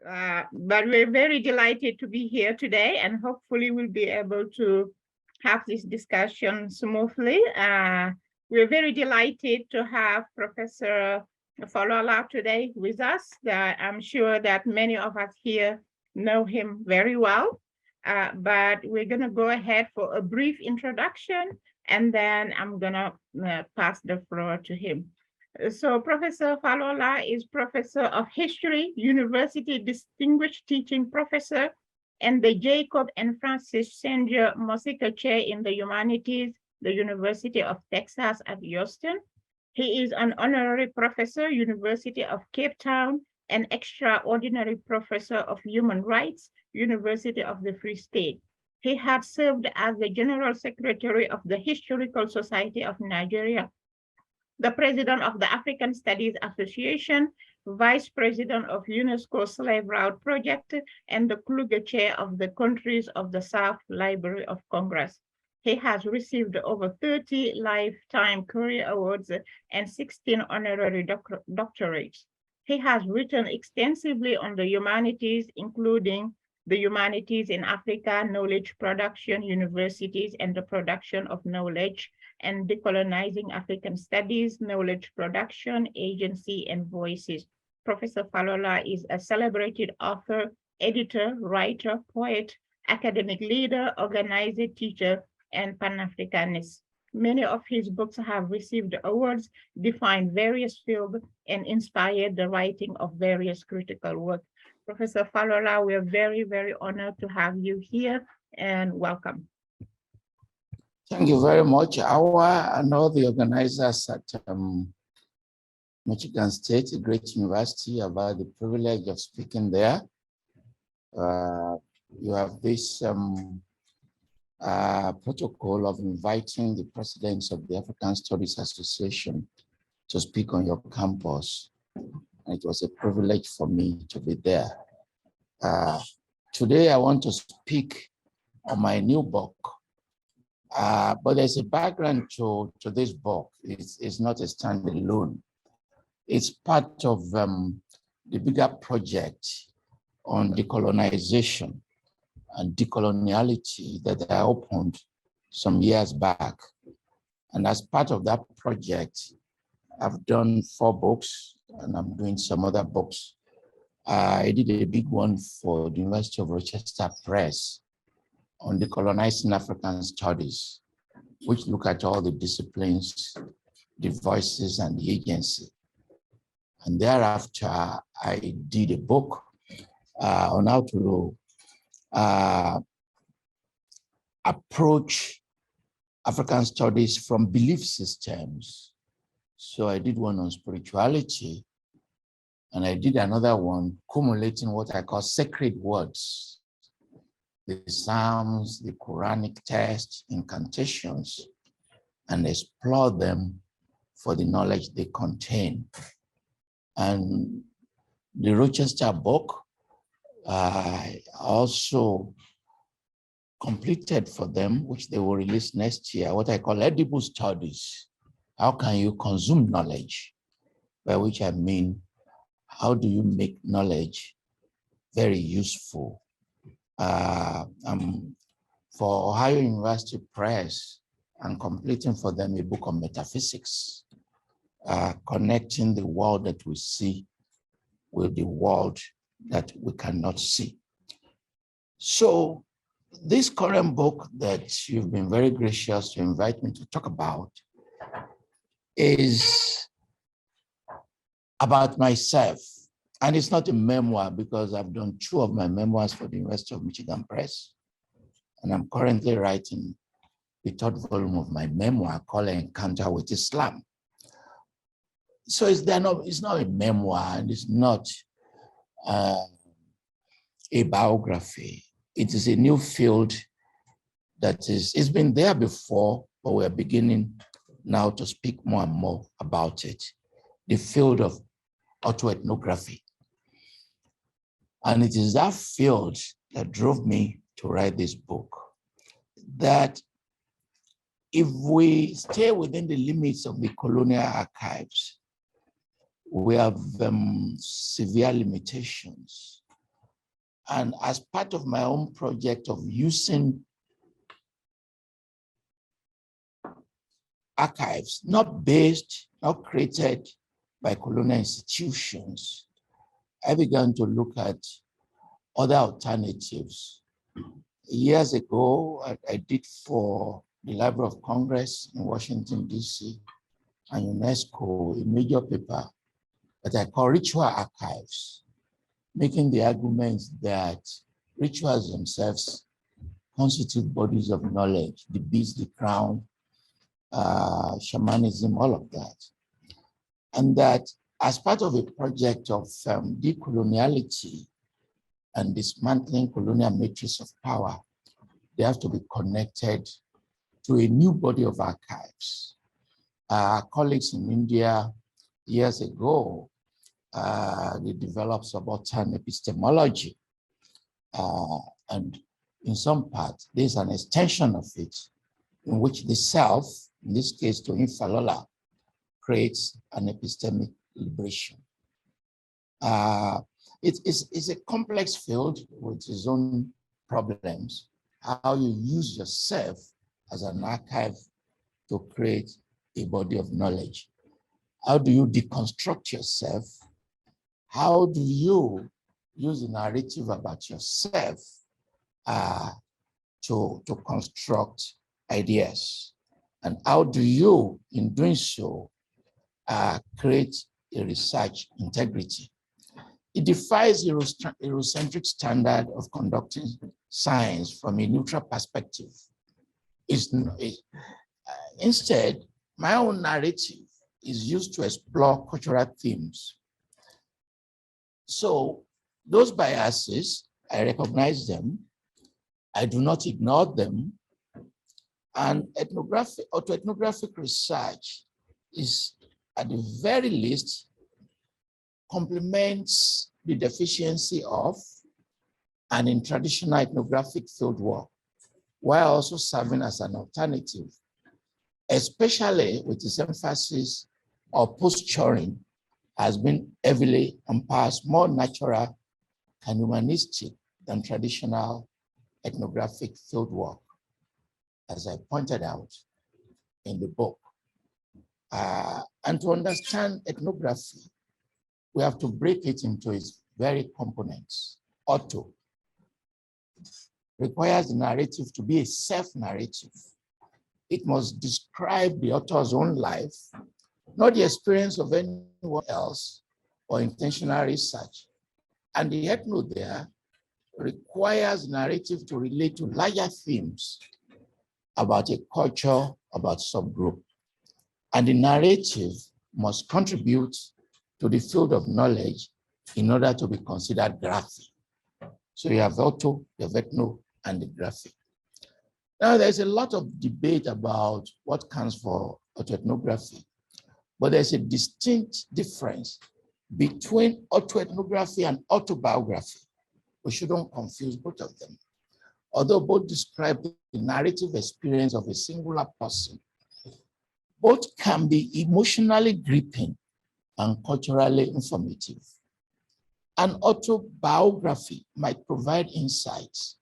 But we're very delighted to be here today, and hopefully we'll be able to have this discussion smoothly. We're very delighted to have Professor Falola today with us. I'm sure that many of us here know him very well, but we're going to go ahead for a brief introduction, and then I'm going to pass the floor to him. So Professor Falola is Professor of History, University Distinguished Teaching Professor, and the Jacob and Francis Sanger Mossiker Chair in the Humanities, the University of Texas at Houston. He is an Honorary Professor, University of Cape Town, and Extraordinary Professor of Human Rights, University of the Free State. He had served as the General Secretary of the Historical Society of Nigeria, the President of the African Studies Association, Vice President of UNESCO Slave Route Project, and the Kluge Chair of the Countries of the South Library of Congress. He has received over 30 Lifetime Career Awards and 16 honorary doctorates. He has written extensively on the humanities, including the Humanities in Africa, Knowledge Production, Universities, and the Production of Knowledge, and Decolonizing African Studies, Knowledge Production, Agency, and Voices. Professor Falola is a celebrated author, editor, writer, poet, academic leader, organizer, teacher, and Pan-Africanist. Many of his books have received awards, defined various fields, and inspired the writing of various critical work. Professor Falola, we're very, very honored to have you here, and welcome. Thank you very much, Awa, and all the organizers at Michigan State, a great university, about the privilege of speaking there. You have this protocol of inviting the presidents of the African Studies Association to speak on your campus. And it was a privilege for me to be there. Today, I want to speak on my new book. But there's a background to this book. It's not a standalone. It's part of the bigger project on decolonization and decoloniality that I opened some years back. And as part of that project, I've done 4 books, and I'm doing some other books. I did a big one for the University of Rochester Press on Decolonizing African Studies, which look at all the disciplines, the voices, and the agency. And thereafter, I did a book on how to approach African studies from belief systems. So I did one on spirituality, and I did another one cumulating what I call sacred words, the Psalms, the Quranic texts, incantations, and explore them for the knowledge they contain. And the Rochester book, I also completed for them, which they will release next year, what I call edible studies. How can you consume knowledge? By which I mean, how do you make knowledge very useful? For Ohio University Press, I'm completing for them a book on metaphysics, connecting the world that we see with the world that we cannot see. So this current book that you've been very gracious to invite me to talk about is about myself. And it's not a memoir because I've done 2 of my memoirs for the University of Michigan Press. And I'm currently writing the 3rd volume of my memoir called Encounter with Islam. So it's not a memoir, and it's not a biography. It is a new field that it's been there before, but we're beginning now to speak more and more about it. The field of autoethnography. And it is that field that drove me to write this book. That if we stay within the limits of the colonial archives, we have severe limitations And as part of my own project of using archives, not created by colonial institutions, I began to look at other alternatives. Years ago, I did for the Library of Congress in Washington, D.C., and UNESCO a major paper that I call Ritual Archives, making the argument that rituals themselves constitute bodies of knowledge, the beads, the crown, shamanism, all of that. And that as part of a project of decoloniality and dismantling colonial matrix of power, they have to be connected to a new body of archives. Our colleagues in India years ago, they developed subaltern epistemology. And in some part, there's an extension of it in which the self, in this case, Toyin Falola, creates an epistemic liberation. It's a complex field with its own problems, how you use yourself as an archive to create a body of knowledge. How do you deconstruct yourself? How do you use a narrative about yourself to construct ideas? And how do you, in doing so, create a research integrity? It defies Eurocentric standard of conducting science from a neutral perspective. Instead, my own narrative is used to explore cultural themes. So those biases, I recognize them. I do not ignore them. And autoethnographic research is, at the very least, complements the deficiency of and in traditional ethnographic fieldwork, while also serving as an alternative, especially with its emphasis of posturing has been heavily and perhaps more natural and humanistic than traditional ethnographic fieldwork, as I pointed out in the book. And to understand ethnography, we have to break it into its very components. Auto requires the narrative to be a self-narrative. It must describe the author's own life, not the experience of anyone else or intentional research. And the ethno there requires narrative to relate to larger themes about a culture, about subgroup. And the narrative must contribute to the field of knowledge in order to be considered graphic. So you have auto, you have ethno, and the graphic. Now there's a lot of debate about what counts for autoethnography, but there's a distinct difference between autoethnography and autobiography. We shouldn't confuse both of them. Although both describe the narrative experience of a singular person, both can be emotionally gripping and culturally informative. An autobiography might provide insights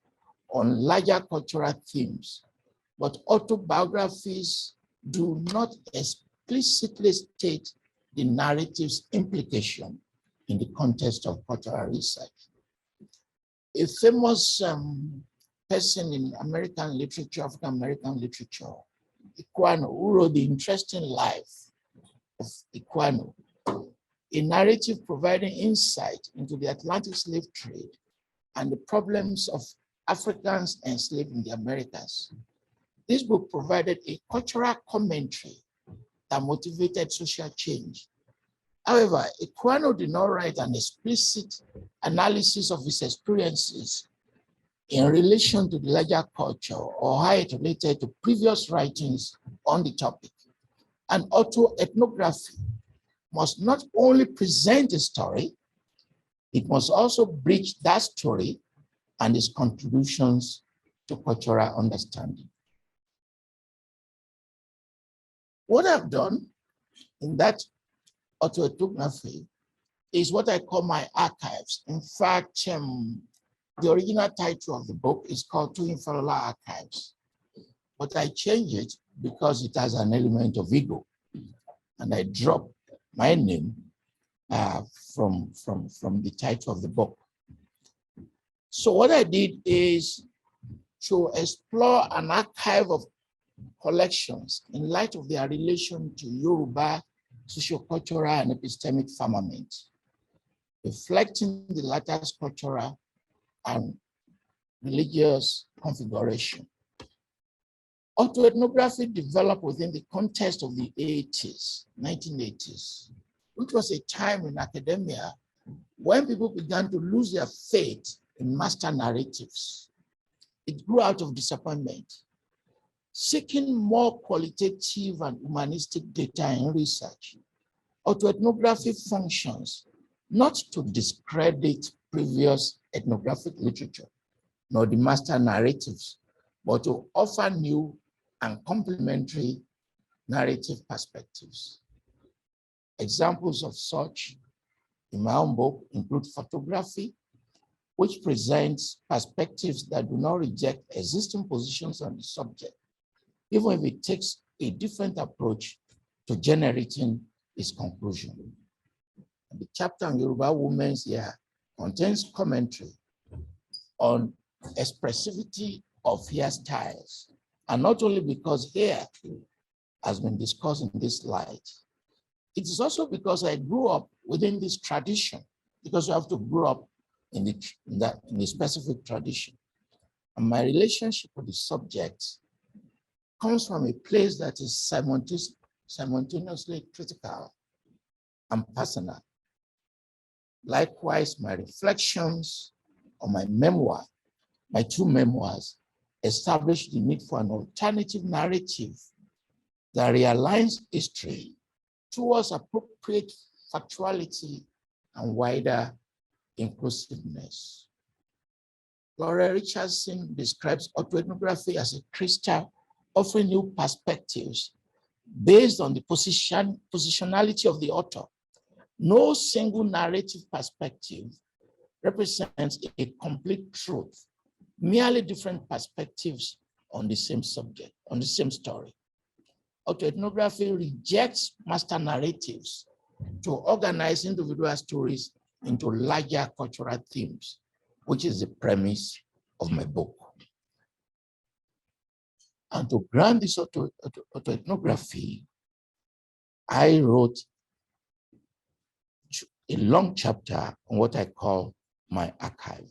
on larger cultural themes, but autobiographies do not explicitly state the narrative's implication in the context of cultural research. A famous person in American literature, African American literature, Ekwano, who wrote The Interesting Life of Ekwano, a narrative providing insight into the Atlantic slave trade and the problems of Africans enslaved in the Americas. This book provided a cultural commentary that motivated social change. However, Ekwano did not write an explicit analysis of his experiences in relation to the larger culture or how it related to previous writings on the topic. And autoethnography must not only present a story, it must also bridge that story and its contributions to cultural understanding. What I've done in that autoethnography is what I call my archives. In fact, The original title of the book is called Toyin Falola Archives, but I changed it because it has an element of ego, and I dropped my name from the title of the book. So what I did is to explore an archive of collections in light of their relation to Yoruba sociocultural and epistemic firmament, reflecting the latter's cultural and religious configuration. Autoethnography developed within the context of the 1980s, which was a time in academia when people began to lose their faith in master narratives. It grew out of disappointment. Seeking more qualitative and humanistic data in research, autoethnography functions not to discredit previous ethnographic literature, nor the master narratives, but to offer new and complementary narrative perspectives. Examples of such in my own book include photography, which presents perspectives that do not reject existing positions on the subject, even if it takes a different approach to generating its conclusion. And the chapter on Yoruba women's here contains commentary on expressivity of hairstyles, and not only because hair has been discussed in this light, it is also because I grew up within this tradition, because you have to grow up in the specific tradition. And my relationship with the subject comes from a place that is simultaneously critical and personal. Likewise, my reflections on my memoir, my two memoirs, establish the need for an alternative narrative that realigns history towards appropriate factuality and wider inclusiveness. Laura Richardson describes autoethnography as a crystal offering new perspectives based on the positionality of the author. No single narrative perspective represents a complete truth, merely different perspectives on the same subject, on the same story. Autoethnography rejects master narratives to organize individual stories into larger cultural themes, which is the premise of my book. And to grant this autoethnography, I wrote a long chapter on what I call my archive.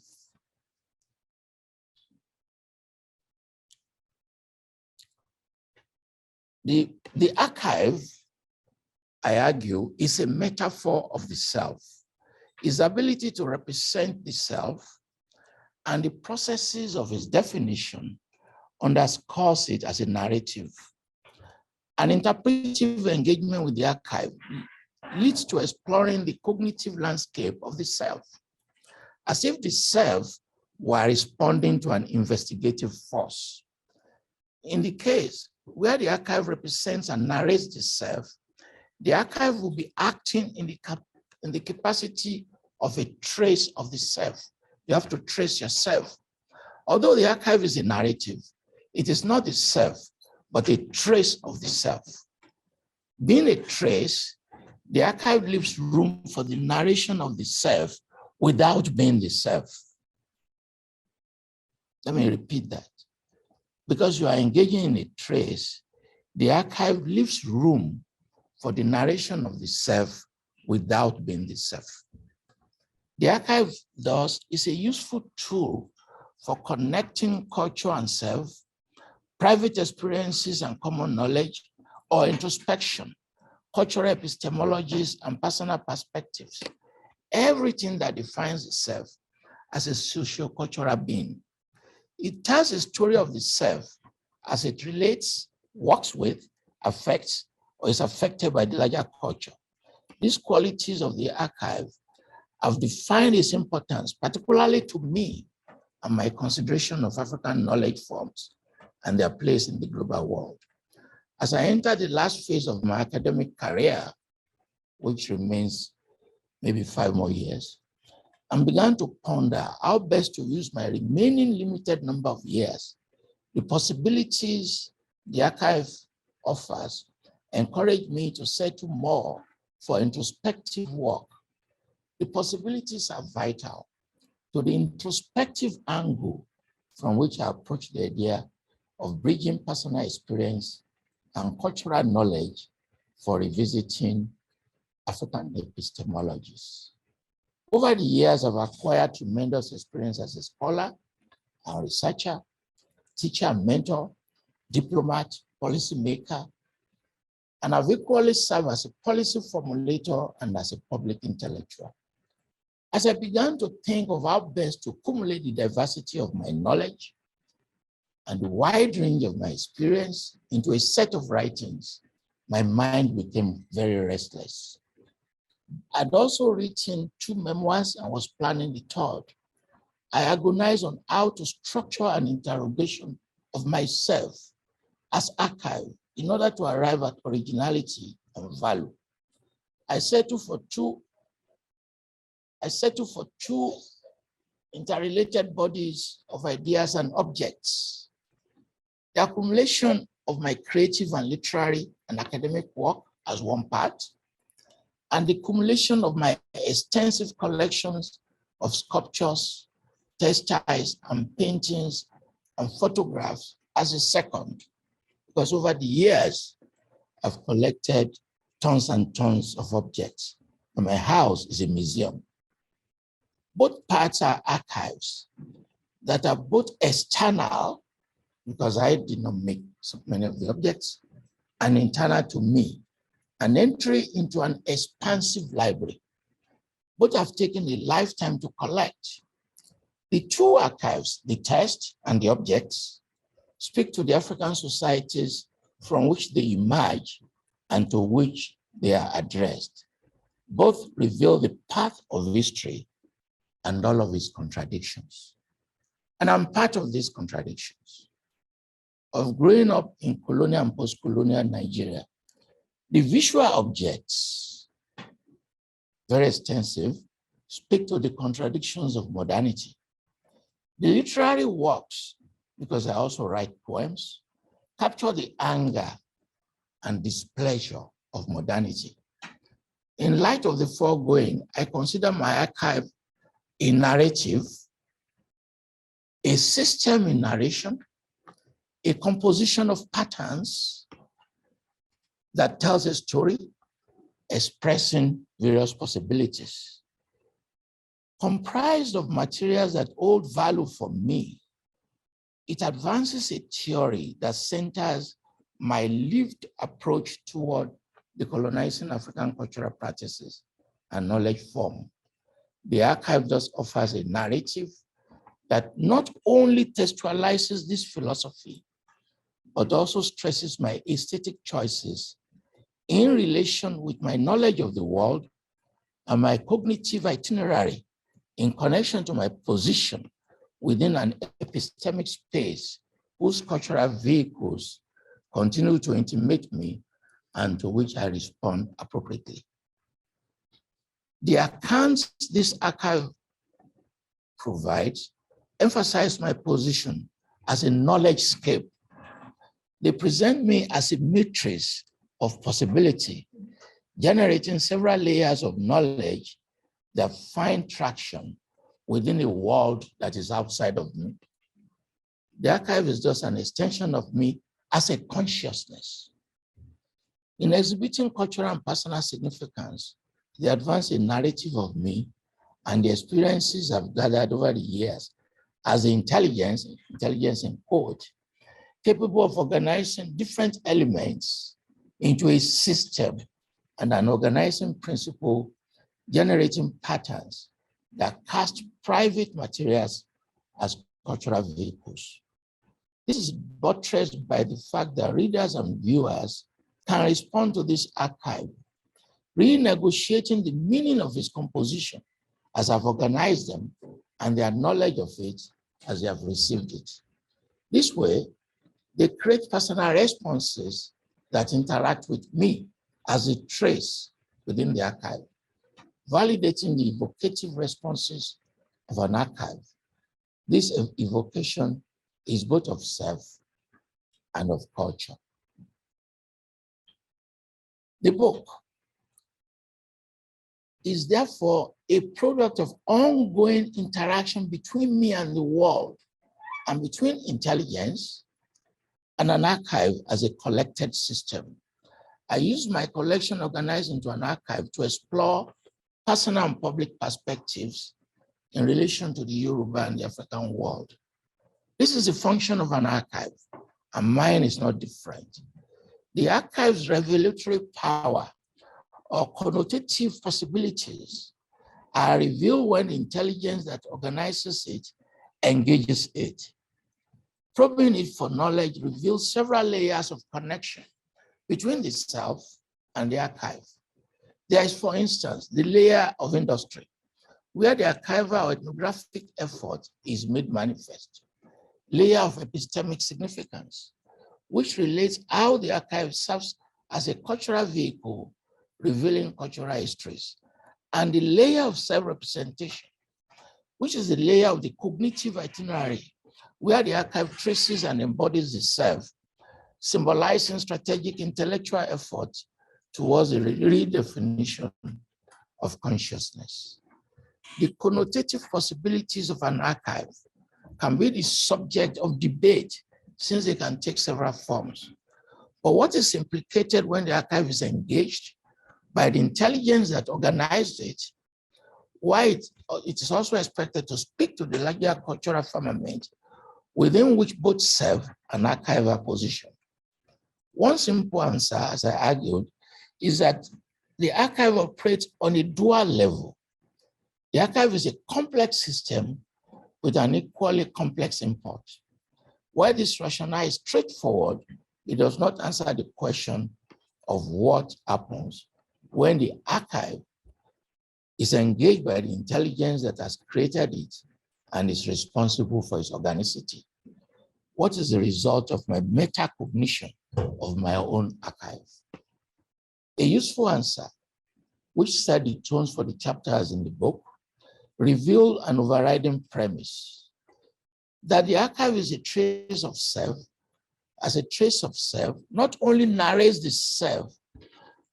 The archive, I argue, is a metaphor of the self. Its ability to represent the self and the processes of its definition underscores it as a narrative. An interpretive engagement with the archive leads to exploring the cognitive landscape of the self, as if the self were responding to an investigative force. In the case where the archive represents and narrates the self, the archive will be acting in the capacity of a trace of the self. You have to trace yourself. Although the archive is a narrative, it is not the self, but a trace of the self. Being a trace, the archive leaves room for the narration of the self without being the self. Let me repeat that. Because you are engaging in a trace, the archive leaves room for the narration of the self without being the self. The archive, thus, is a useful tool for connecting culture and self, private experiences and common knowledge, or introspection, cultural epistemologies, and personal perspectives. Everything that defines itself as a socio-cultural being. It tells a story of the self as it relates, works with, affects, or is affected by the larger culture. These qualities of the archive have defined its importance, particularly to me and my consideration of African knowledge forms and their place in the global world. As I enter the last phase of my academic career, which remains maybe 5 more years, and began to ponder how best to use my remaining limited number of years. The possibilities the archive offers encouraged me to settle more for introspective work. The possibilities are vital to the introspective angle from which I approach the idea of bridging personal experience and cultural knowledge for revisiting African epistemologies. Over the years, I've acquired tremendous experience as a scholar, a researcher, teacher and mentor, diplomat, policymaker, and I've equally served as a policy formulator and as a public intellectual. As I began to think of how best to accumulate the diversity of my knowledge and the wide range of my experience into a set of writings, my mind became very restless. I'd also written 2 memoirs and was planning the 3rd. I agonized on how to structure an interrogation of myself as archive in order to arrive at originality and value. I settled for two interrelated bodies of ideas and objects. The accumulation of my creative and literary and academic work as one part, and the accumulation of my extensive collections of sculptures, textiles, and paintings and photographs as a second, because over the years, I've collected tons and tons of objects, and my house is a museum. Both parts are archives that are both external, because I did not make so many of the objects, and internal to me, an entry into an expansive library. Both have taken a lifetime to collect. The 2 archives, the text and the objects, speak to the African societies from which they emerge and to which they are addressed. Both reveal the path of history and all of its contradictions. And I'm part of these contradictions. Of growing up in colonial and post-colonial Nigeria, the visual objects, very extensive, speak to the contradictions of modernity. The literary works, because I also write poems, capture the anger and displeasure of modernity. In light of the foregoing, I consider my archive a narrative, a system in narration, a composition of patterns that tells a story expressing various possibilities. Comprised of materials that hold value for me, it advances a theory that centers my lived approach toward decolonizing African cultural practices and knowledge form. The archive thus offers a narrative that not only textualizes this philosophy, but also stresses my aesthetic choices in relation with my knowledge of the world and my cognitive itinerary in connection to my position within an epistemic space whose cultural vehicles continue to intimate me and to which I respond appropriately. The accounts this archive provides emphasize my position as a knowledge scape. They present me as a matrix of possibility, generating several layers of knowledge that find traction within a world that is outside of me. The archive is just an extension of me as a consciousness. In exhibiting cultural and personal significance, they advance a narrative of me and the experiences I've gathered over the years as the intelligence in quote, capable of organizing different elements into a system and an organizing principle, generating patterns that cast private materials as cultural vehicles. This is buttressed by the fact that readers and viewers can respond to this archive, renegotiating the meaning of its composition as I've organized them and their knowledge of it as they have received it. This way, they create personal responses that interact with me as a trace within the archive. validating the evocative responses of an archive. This evocation is both of self and of culture. The book is therefore a product of ongoing interaction between me and the world, and between intelligence and an archive as a collected system. I use my collection organized into an archive to explore personal and public perspectives in relation to the Yoruba and the African world. This is a function of an archive, and mine is not different. The archive's revelatory power or connotative possibilities are revealed when the intelligence that organizes it engages it. Probing it for knowledge reveals several layers of connection between the self and the archive. There is, for instance, the layer of industry, where the archival or ethnographic effort is made manifest. Layer of epistemic significance, which relates how the archive serves as a cultural vehicle, revealing cultural histories. And the layer of self-representation, which is the layer of the cognitive itinerary, where the archive traces and embodies the self, symbolizing strategic intellectual effort towards a redefinition of consciousness. The connotative possibilities of an archive can be the subject of debate, since they can take several forms. But what is implicated when the archive is engaged by the intelligence that organized it, while it is also expected to speak to the larger cultural firmament within which both self and archive are positioned. One simple answer, as I argued, is that the archive operates on a dual level. The archive is a complex system with an equally complex import. While this rationale is straightforward, it does not answer the question of what happens when the archive is engaged by the intelligence that has created it and is responsible for its organicity. What is the result of my metacognition of my own archive? A useful answer, which set the tones for the chapters in the book, revealed an overriding premise that the archive is a trace of self. As a trace of self, not only narrates the self,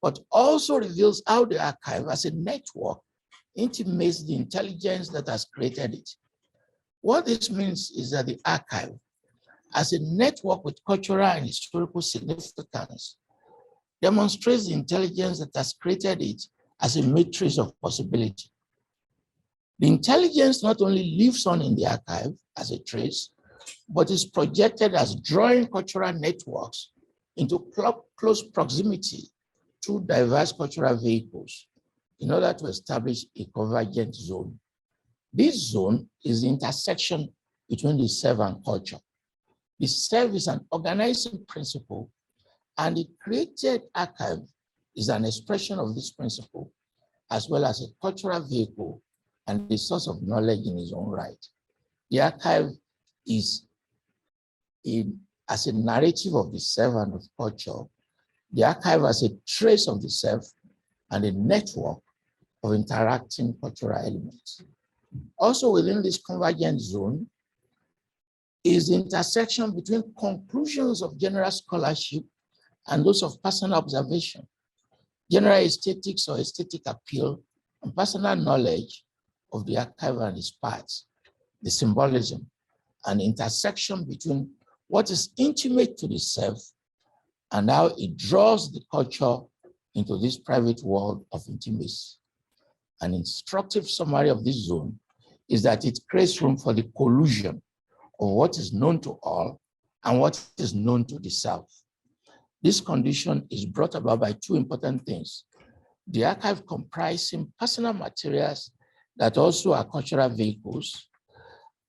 but also reveals how the archive as a network intimates the intelligence that has created it. What this means is that the archive, as a network with cultural and historical significance, demonstrates the intelligence that has created it as a matrix of possibility. The intelligence not only lives on in the archive as a trace, but is projected as drawing cultural networks into close proximity through diverse cultural vehicles in order to establish a convergent zone. This zone is the intersection between the self and culture. The self is an organizing principle, and the created archive is an expression of this principle, as well as a cultural vehicle and the source of knowledge in its own right. The archive is as a narrative of the self and of culture, the archive as a trace of the self and a network of interacting cultural elements. Also within this convergent zone is the intersection between conclusions of general scholarship and those of personal observation, general aesthetics or aesthetic appeal, and personal knowledge of the archive and its parts, the symbolism, and intersection between what is intimate to the self and how it draws the culture into this private world of intimacy. An instructive summary of this zone is that it creates room for the collusion of what is known to all and what is known to the self. This condition is brought about by two important things: the archive comprising personal materials that also are cultural vehicles,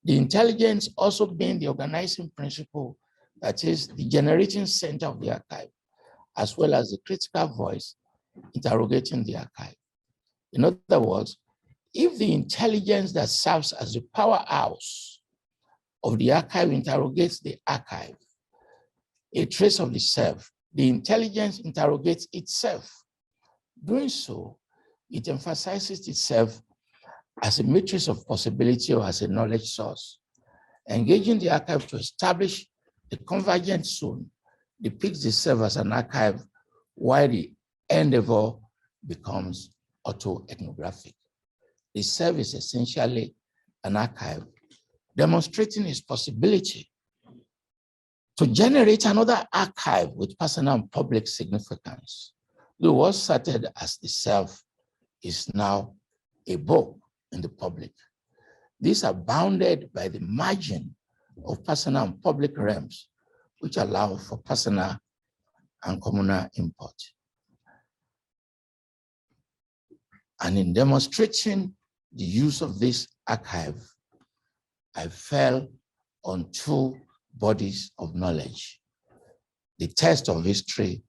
the intelligence also being the organizing principle, that is the generating center of the archive, as well as the critical voice interrogating the archive. In other words, if the intelligence that serves as the powerhouse of the archive interrogates the archive, a trace of the self, the intelligence interrogates itself. Doing so It emphasizes itself as a matrix of possibility or as a knowledge source. Engaging the archive to establish the convergent zone depicts itself as an archive while the endeavor becomes autoethnographic. The self is essentially an archive, demonstrating its possibility to generate another archive with personal and public significance. The what started as the self is now a book in the public. These are bounded by the margin of personal and public realms, which allow for personal and communal import. And in demonstrating the use of this archive, I fell on two bodies of knowledge: the test of history,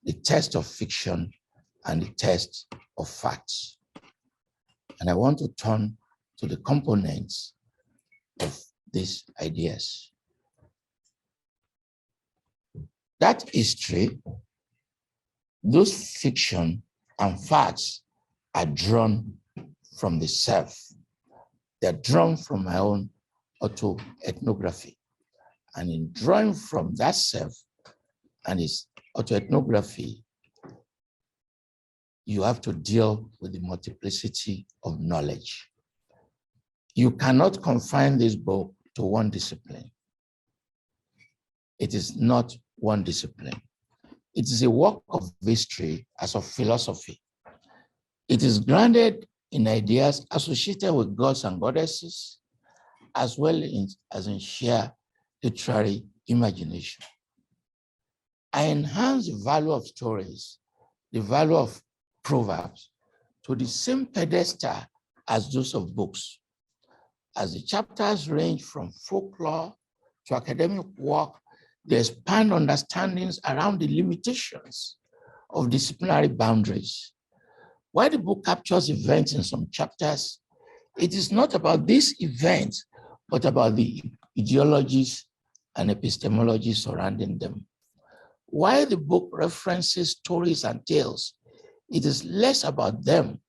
the test of fiction, and the test of facts. And I want to turn to the components of these ideas. That history, those fiction and facts are drawn from the self. They're drawn from my own autoethnography. And in drawing from that self and its autoethnography, you have to deal with the multiplicity of knowledge. You cannot confine this book to one discipline. It is not one discipline. It is a work of history as of philosophy. It is grounded in ideas associated with gods and goddesses, as well as in sheer literary imagination. I enhance the value of stories, the value of proverbs, to the same pedestal as those of books. As the chapters range from folklore to academic work, they expand understandings around the limitations of disciplinary boundaries. While the book captures events in some chapters, it is not about these events, but about the ideologies and epistemologies surrounding them. While the book references stories and tales, it is less about them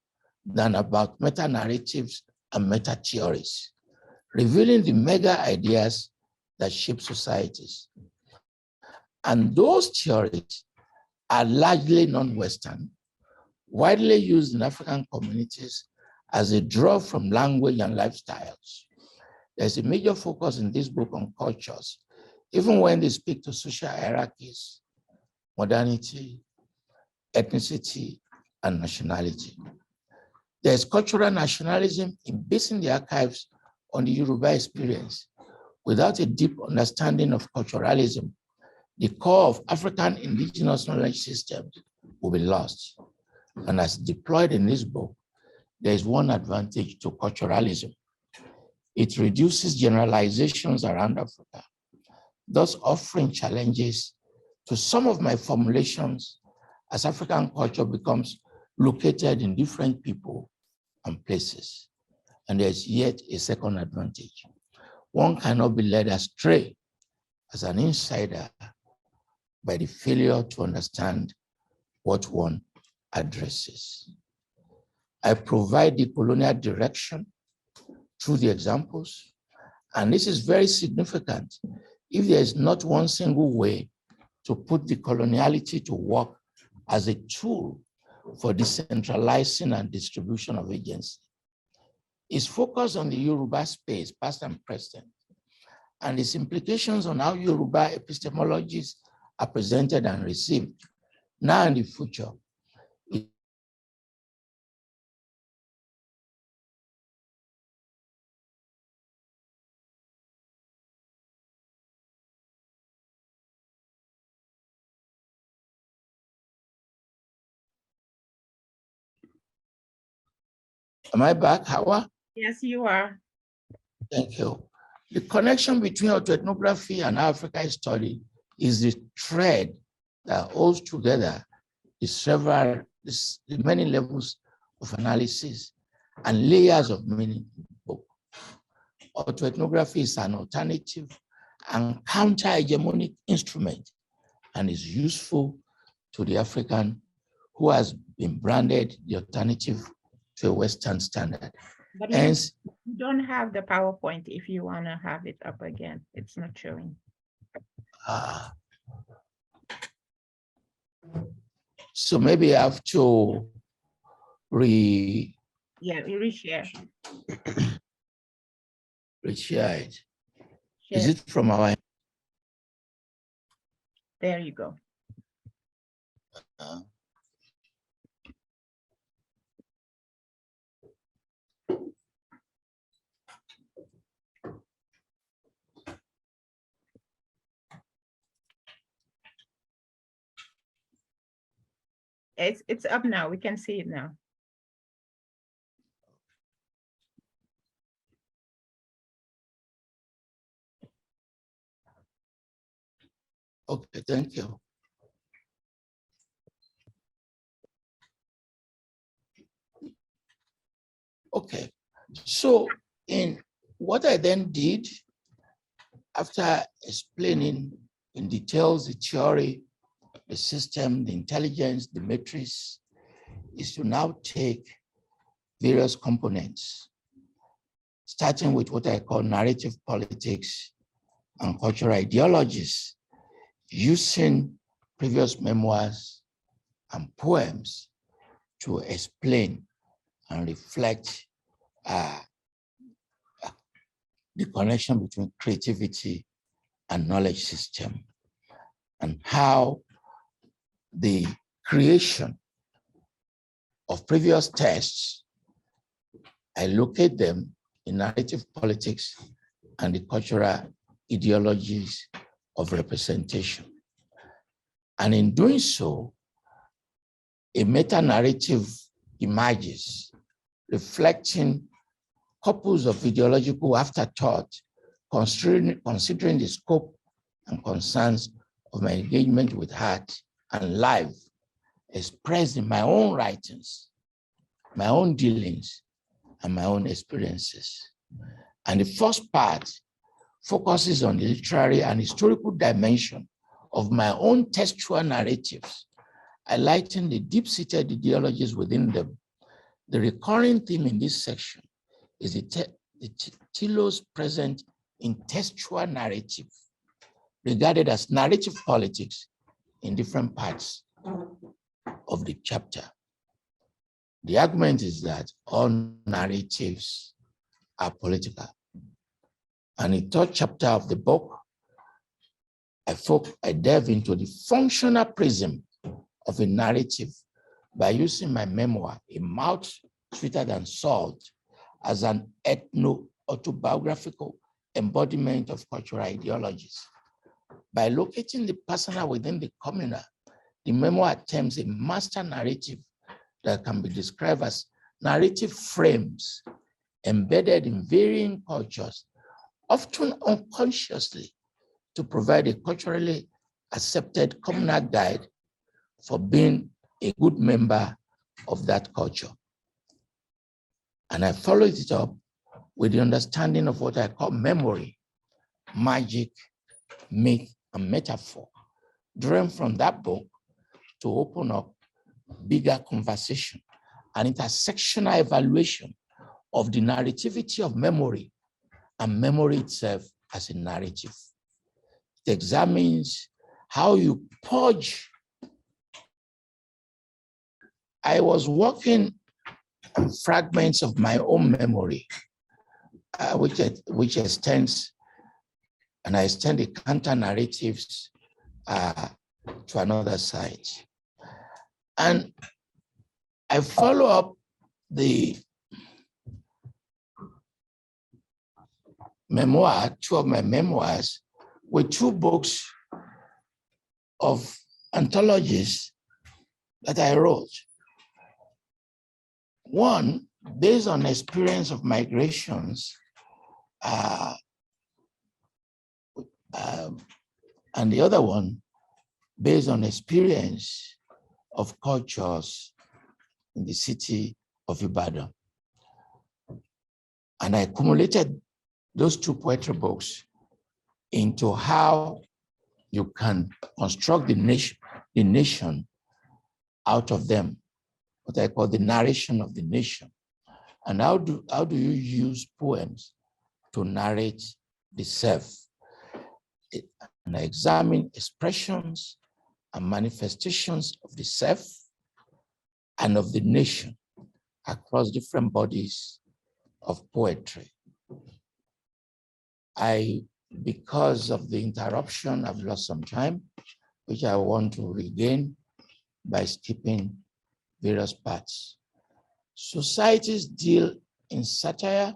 than about meta-narratives and meta-theories, revealing the mega ideas that shape societies. And those theories are largely non-Western, widely used in African communities as a draw from language and lifestyles. There's a major focus in this book on cultures, even when they speak to social hierarchies, modernity, ethnicity, and nationality. There's cultural nationalism in basing the archives on the Yoruba experience. Without a deep understanding of culturalism, the core of African indigenous knowledge systems will be lost. And as deployed in this book, there is one advantage to culturalism. It reduces generalizations around Africa, thus offering challenges to some of my formulations as African culture becomes located in different people and places. And there's yet a second advantage. One cannot be led astray as an insider by the failure to understand what one addresses. I provide the colonial direction through the examples, and this is very significant. If there is not one single way to put the coloniality to work as a tool for decentralizing and distribution of agency, it's focused on the Yoruba space, past and present, and its implications on how Yoruba epistemologies are presented and received now and in the future. Am I back, Hawa? Yes, you are. Thank you. The connection between autoethnography and Africa study is the thread that holds together the many levels of analysis and layers of meaning in the book. Autoethnography is an alternative and counter-hegemonic instrument and is useful to the African who has been branded the alternative to a Western standard. But Hence, you don't have the PowerPoint if you want to have it up again. It's not showing. So maybe I have to Yeah, we reshare. reshare it. Share. Is it from our? There you go. It's up now. We can see it now. Okay, thank you. Okay, so in what I then did, after explaining in details the theory, the system, the intelligence, the matrix, is to now take various components, starting with what I call narrative politics and cultural ideologies, using previous memoirs and poems to explain and reflect the connection between creativity and knowledge system, and how the creation of previous texts, I locate them in narrative politics and the cultural ideologies of representation. And in doing so, a meta-narrative emerges, reflecting couples of ideological afterthought, considering the scope and concerns of my engagement with art and life, expressed in my own writings, my own dealings, and my own experiences. And the first part focuses on the literary and historical dimension of my own textual narratives, highlighting the deep-seated ideologies within them. The recurring theme in this section is the telos present in textual narrative, regarded as narrative politics in different parts of the chapter. The argument is that all narratives are political. And in the third chapter of the book, I delve into the functional prism of a narrative by using my memoir, A Mouth Sweeter Than Salt, as an ethno-autobiographical embodiment of cultural ideologies. By locating the personal within the communal, the memoir attempts a master narrative that can be described as narrative frames embedded in varying cultures, often unconsciously, to provide a culturally accepted communal guide for being a good member of that culture. And I followed it up with the understanding of what I call memory, magic, myth, and metaphor, drawn from that book to open up bigger conversation and intersectional evaluation of the narrativity of memory and memory itself as a narrative. It examines how you purge. I was working on fragments of my own memory, which extends, and I extend the counter narratives to another side. And I follow up the memoir, two of my memoirs, with two books of anthologies that I wrote. One, based on experience of migrations, and the other one, based on experience of cultures in the city of Ibadan. And I accumulated those two poetry books into how you can construct the nation out of them, what I call the narration of the nation. And how do you use poems to narrate the self? And I examine expressions and manifestations of the self and of the nation across different bodies of poetry. Because of the interruption, I've lost some time, which I want to regain by skipping various parts. Societies deal in satire,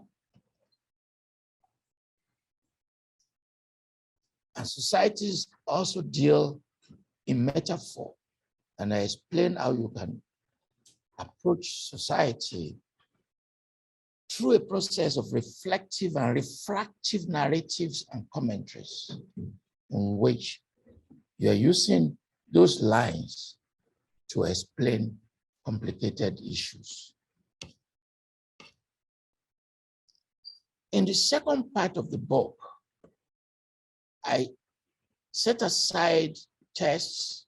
and societies also deal in metaphor. And I explain how you can approach society through a process of reflective and refractive narratives and commentaries, in which you're using those lines to explain complicated issues. In the second part of the book, I set aside tests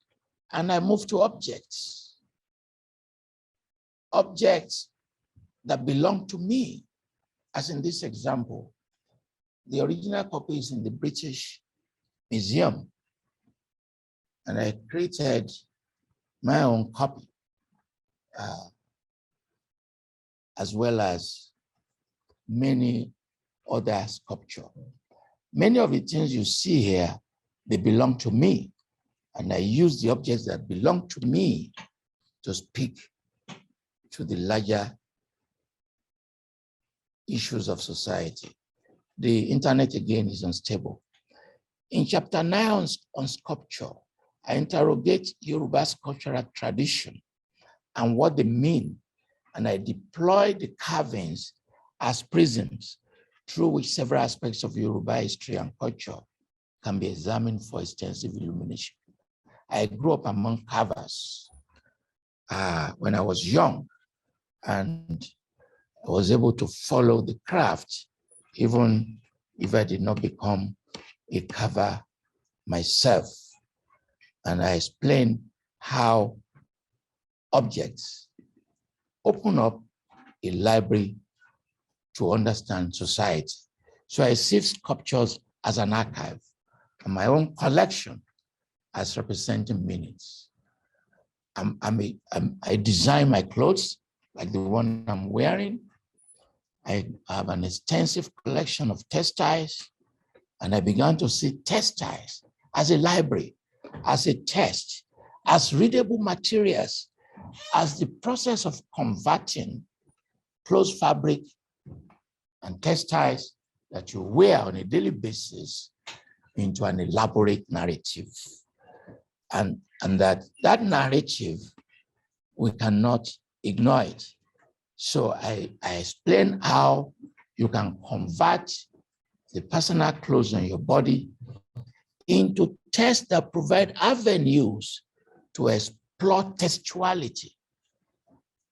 and I move to objects. Objects that belong to me, as in this example. The original copy is in the British Museum, and I created my own copy, as well as many other sculptures. Many of the things you see here, they belong to me, and I use the objects that belong to me to speak to the larger issues of society. The internet, again, is unstable. In chapter 9 on sculpture, I interrogate Yoruba's cultural tradition and what they mean, and I deploy the carvings as prisms through which several aspects of Yoruba history and culture can be examined for extensive illumination. I grew up among carvers when I was young, and I was able to follow the craft, even if I did not become a carver myself. And I explained how objects open up a library to understand society. So I see sculptures as an archive and my own collection as representing meanings. I design my clothes like the one I'm wearing. I have an extensive collection of textiles, and I began to see textiles as a library, as a text, as readable materials, as the process of converting clothes fabric and textiles that you wear on a daily basis into an elaborate narrative. And that narrative, we cannot ignore it. So I explain how you can convert the personal clothes on your body into texts that provide avenues to explore textuality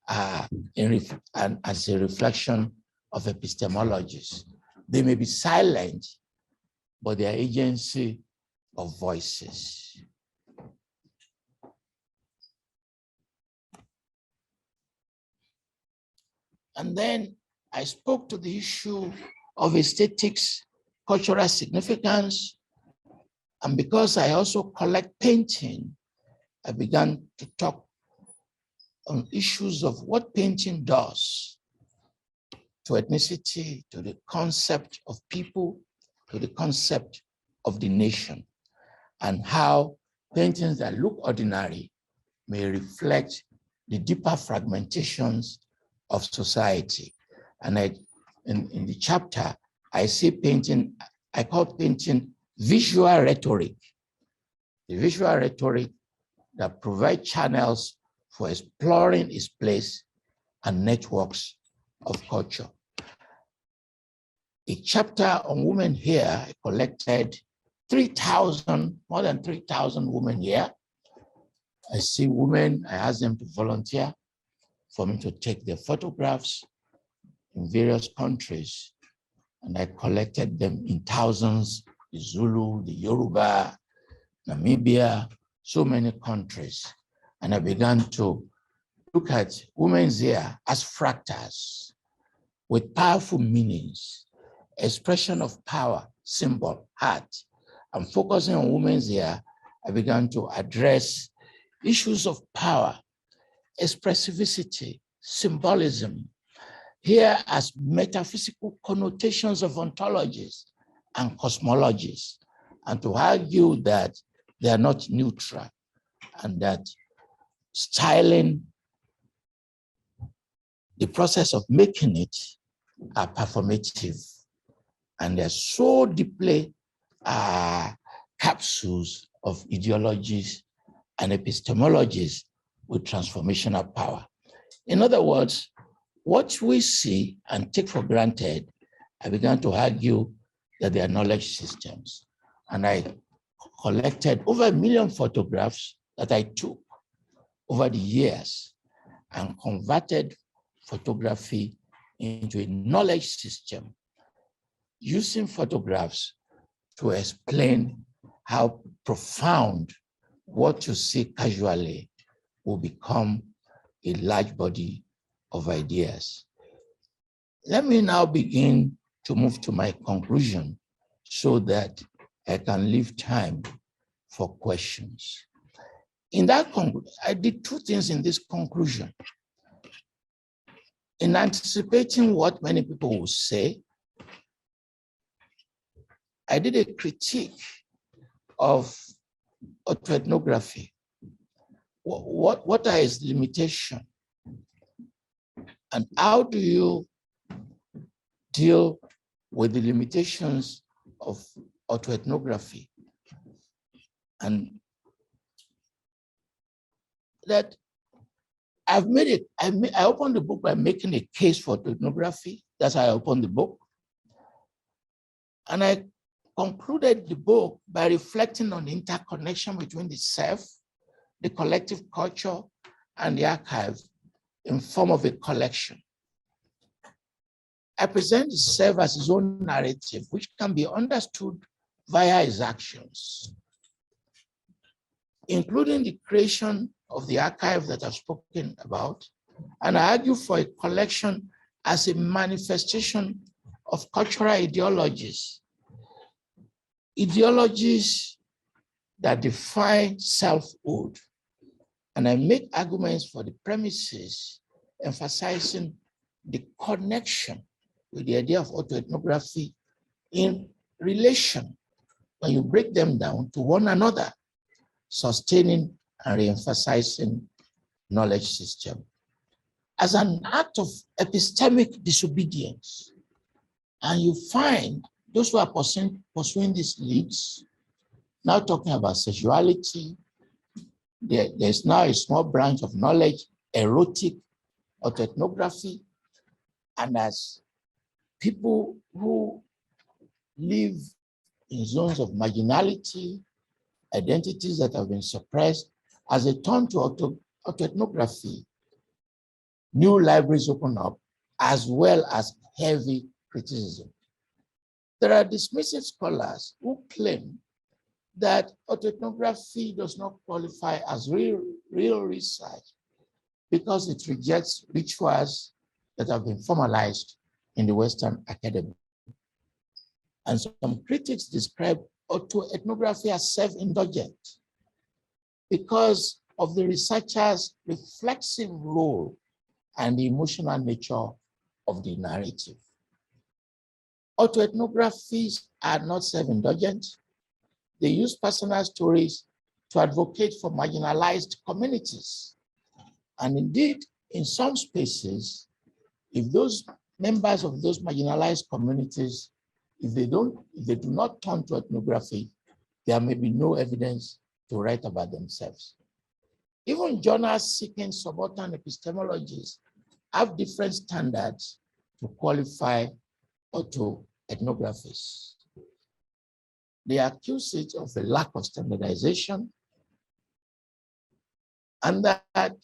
and as a reflection of epistemologies. They may be silent, but they are agency of voices. And then I spoke to the issue of aesthetics, cultural significance. And because I also collect painting, I began to talk on issues of what painting does to ethnicity, to the concept of people, to the concept of the nation, and how paintings that look ordinary may reflect the deeper fragmentations of society. And in the chapter, I see painting, I call painting visual rhetoric, the visual rhetoric that provides channels for exploring its place and networks of culture. A chapter on women here, I collected more than 3,000 women here. I see women, I ask them to volunteer for me to take their photographs in various countries. And I collected them in thousands, the Zulu, the Yoruba, Namibia, so many countries. and I began to look at women's hair as fractals with powerful meanings, expression of power, symbol, heart. And focusing on women's hair, I began to address issues of power, expressivity, symbolism, here as metaphysical connotations of ontologies and cosmologies, and to argue that they are not neutral and that styling, the process of making it, are performative, and they're so deeply capsules of ideologies and epistemologies with transformational power. In other words, what we see and take for granted, I began to argue that they are knowledge systems. And I collected over 1 million photographs that I took over the years and converted photography into a knowledge system, using photographs to explain how profound what you see casually will become a large body of ideas. Let me now begin to move to my conclusion so that I can leave time for questions. In that conclusion, I did two things in this conclusion. In anticipating what many people will say, I did a critique of autoethnography. What are its limitations? And how do you deal with the limitations of autoethnography? And that I opened the book by making a case for autoethnography. That's how I opened the book. And I concluded the book by reflecting on the interconnection between the self, the collective culture, and the archive in form of a collection. I present the self as his own narrative, which can be understood via his actions, including the creation of the archive that I've spoken about. And I argue for a collection as a manifestation of cultural ideologies, ideologies that define selfhood. And I make arguments for the premises, emphasizing the connection with the idea of autoethnography in relation, when you break them down, to one another, sustaining and re-emphasizing knowledge system as an act of epistemic disobedience. And you find those who are pursuing these leads now talking about sexuality. There's now a small branch of knowledge, erotic autoethnography, and as people who live in zones of marginality, identities that have been suppressed, as a turn to autoethnography, new libraries open up, as well as heavy criticism. There are dismissive scholars who claim that autoethnography does not qualify as real research because it rejects rituals that have been formalized in the Western academy. And some critics describe autoethnography as self-indulgent because of the researcher's reflexive role and the emotional nature of the narrative. Autoethnographies are not self-indulgent. They use personal stories to advocate for marginalized communities. And indeed, in some spaces, if those members of those marginalized communities, if they do not turn to ethnography, there may be no evidence to write about themselves. Even journals seeking subaltern epistemologies have different standards to qualify autoethnographies. They accuse it of a lack of standardization, and that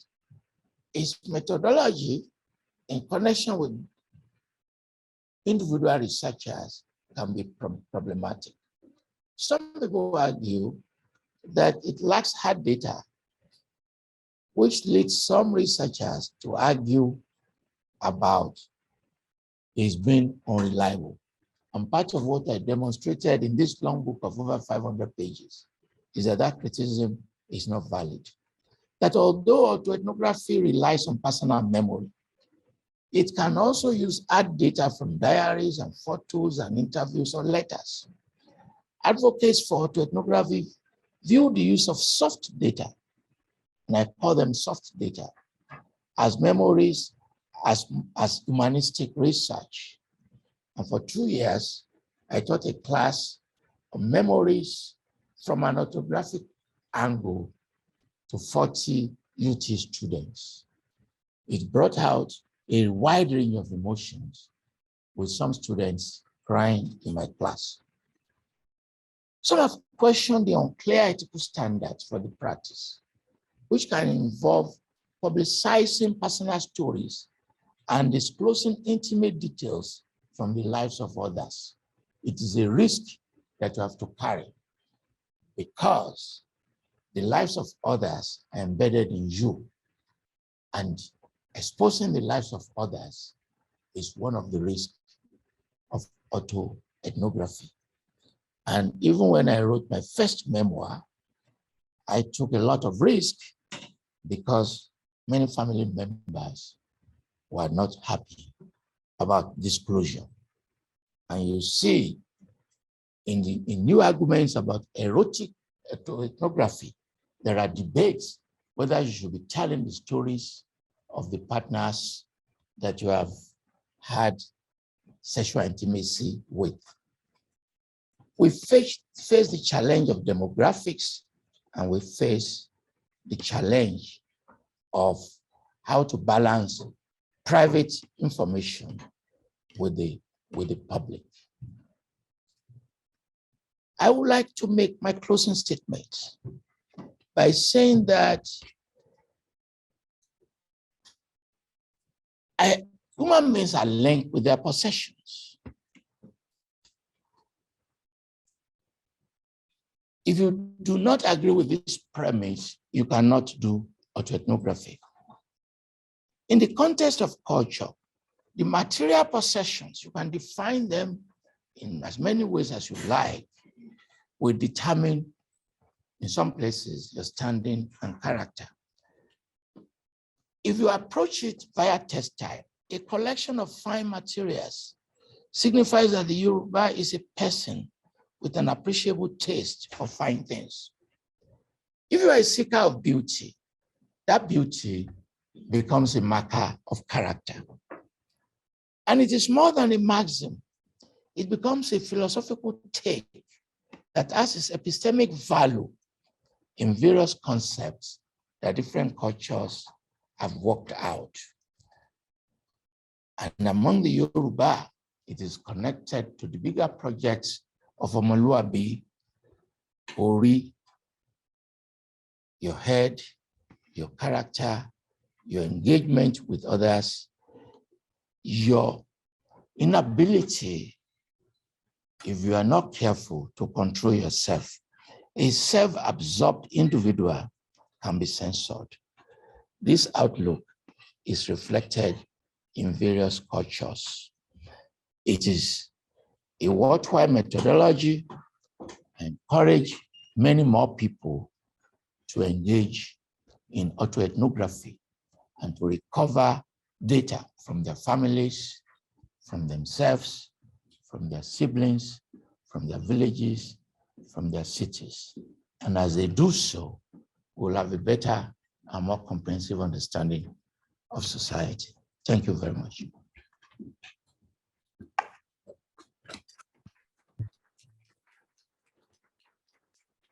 its methodology in connection with individual researchers can be problematic. Some people argue that it lacks hard data which leads some researchers to argue about his being unreliable. And part of what I demonstrated in this long book of over 500 pages is that that criticism is not valid. That although autoethnography relies on personal memory, it can also use hard data from diaries and photos and interviews or letters. Advocates for autoethnography view the use of soft data, and I call them soft data, as memories, as humanistic research. And for 2 years, I taught a class on memories from an autographic angle to 40 UT students. It brought out a wide range of emotions, with some students crying in my class. Some have questioned the unclear ethical standards for the practice, which can involve publicizing personal stories and disclosing intimate details from the lives of others. It is a risk that you have to carry because the lives of others are embedded in you, and exposing the lives of others is one of the risks of autoethnography. And even when I wrote my first memoir, I took a lot of risk because many family members were not happy about disclosure. And you see in new arguments about erotic autoethnography, there are debates whether you should be telling the stories of the partners that you have had sexual intimacy with. We face the challenge of demographics, and we face the challenge of how to balance private information with the public. I would like to make my closing statement by saying that human beings are linked with their possessions. If you do not agree with this premise, you cannot do autoethnography. In the context of culture, the material possessions, you can define them in as many ways as you like, will determine, in some places, your standing and character. If you approach it via textile, a collection of fine materials signifies that the Yoruba is a person with an appreciable taste for fine things. If you are a seeker of beauty, that beauty becomes a marker of character. And it is more than a maxim. It becomes a philosophical take that has its epistemic value in various concepts that different cultures have worked out. And among the Yoruba, it is connected to the bigger projects of Omoluabi, Ori, your head, your character, your engagement with others, your inability, if you are not careful, to control yourself. A self-absorbed individual can be censored. This outlook is reflected in various cultures. It is a worthwhile methodology and encourage many more people to engage in autoethnography and to recover data from their families, from themselves, from their siblings, from their villages, from their cities. And as they do so, we'll have a better and more comprehensive understanding of society. Thank you very much.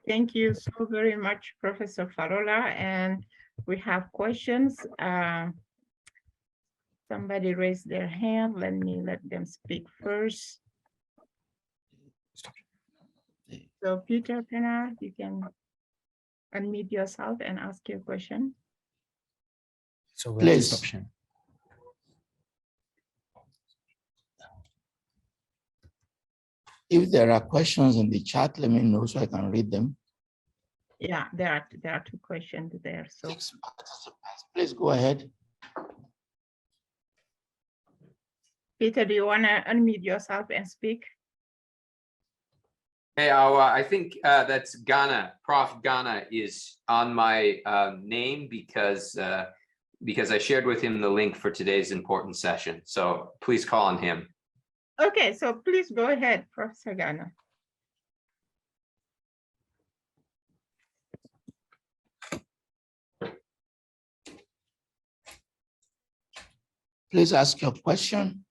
Thank you so very much, Professor Falola. And we have questions. Somebody raised their hand. Let me let them speak first. So Peter Pena, you can unmute yourself and ask your question. So Please. option. If there are questions in the chat, let me know so I can read them. Yeah, there are two questions there. So 6 participants. Please go ahead. Peter, do you want to unmute yourself and speak? Hey, I think that's Ghana. Prof. Ghana is on my name because I shared with him the link for today's important session. So please call on him. Okay, so please go ahead, Professor Ghana. Please ask your question.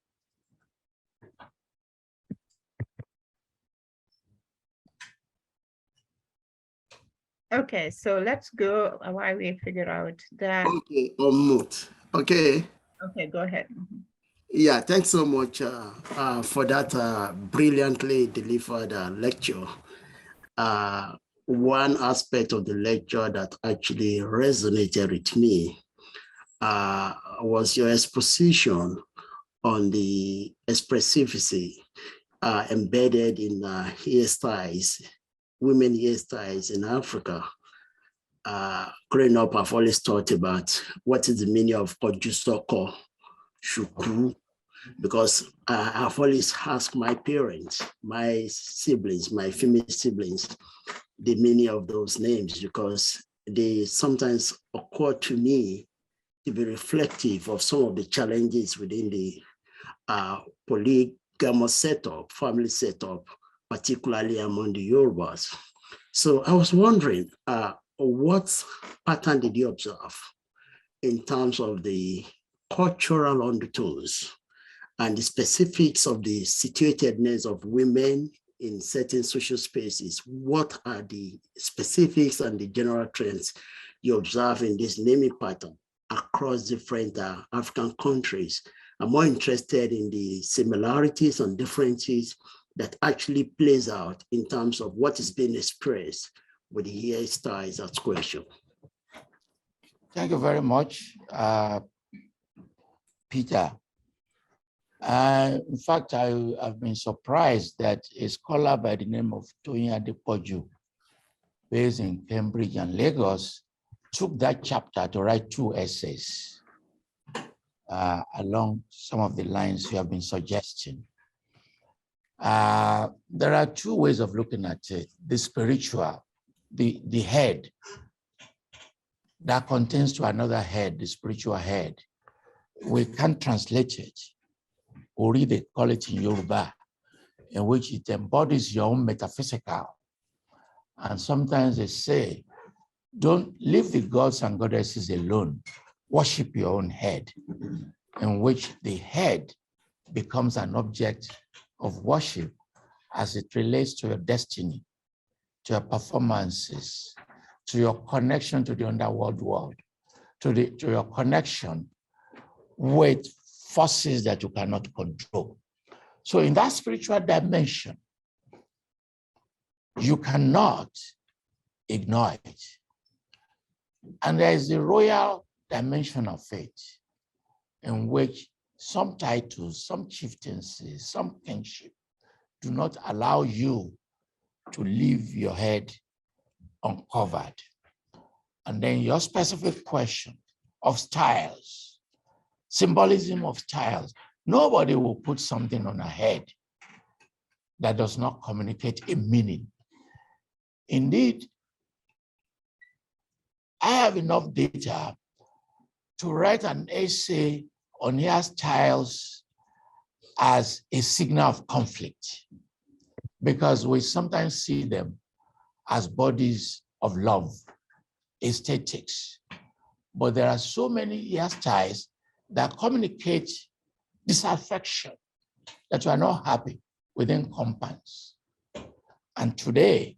Okay, so let's go while we figure out that. Okay, unmute. Okay. Okay, go ahead. Yeah, thanks so much for that brilliantly delivered lecture. One aspect of the lecture that actually resonated with me was your exposition on the expressivity embedded in hairstyles, women hairstyles in Africa. Growing up, I've always thought about what is the meaning of Ojusoko, Shuku, because I've always asked my parents, my siblings, my female siblings, the meaning of those names, because they sometimes occur to me to be reflective of some of the challenges within the polygamous setup, family setup, particularly among the Yorubas. So I was wondering, what pattern did you observe in terms of the cultural undertones and the specifics of the situatedness of women in certain social spaces? What are the specifics and the general trends you observe in this naming pattern across different African countries? I'm more interested in the similarities and differences that actually plays out in terms of what is being expressed with the hairstyles as question. Thank you very much, Peter. In fact, I've been surprised that a scholar by the name of Toyin, based in Cambridge and Lagos, took that chapter to write 2 essays along some of the lines you have been suggesting. There are 2 ways of looking at it. The spiritual, the head that contains to another head, the spiritual head. We can't translate it, or they call it in Yoruba, in which it embodies your own metaphysical. And sometimes they say, don't leave the gods and goddesses alone, worship your own head, in which the head becomes an object of worship as it relates to your destiny, to your performances, to your connection to the underworld world, to your connection with forces that you cannot control. So in that spiritual dimension, you cannot ignore it. And there is the royal dimension of it, in which some titles, some chieftaincies, some kingship do not allow you to leave your head uncovered. And then your specific question of styles, symbolism of styles. Nobody will put something on a head that does not communicate a meaning. Indeed, I have enough data to write an essay on hairstyles as a signal of conflict, because we sometimes see them as bodies of love, aesthetics. But there are so many hairstyles that communicate disaffection, that you are not happy within compounds. And today,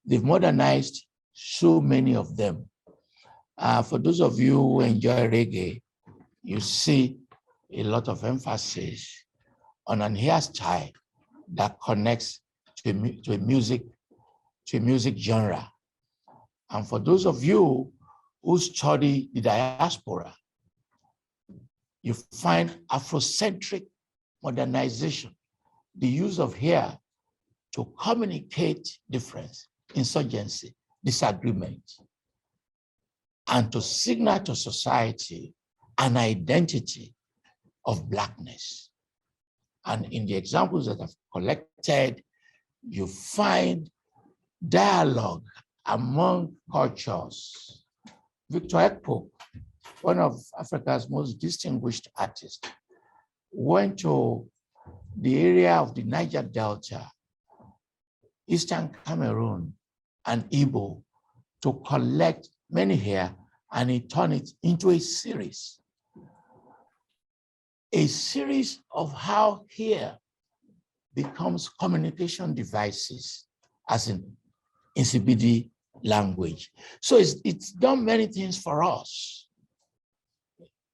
they've modernized so many of them. For those of you who enjoy reggae, you see a lot of emphasis on an hairstyle that connects to a music genre. And for those of you who study the diaspora, you find Afrocentric modernization, the use of hair to communicate difference, insurgency, disagreement and to signal to society an identity of Blackness. And in the examples that I've collected, you find dialogue among cultures. Victor Ekpo, one of Africa's most distinguished artists, went to the area of the Niger Delta, Eastern Cameroon, and Igbo to collect many here, and he turned it into a series of how here becomes communication devices as in Nsibidi language. So it's done many things for us.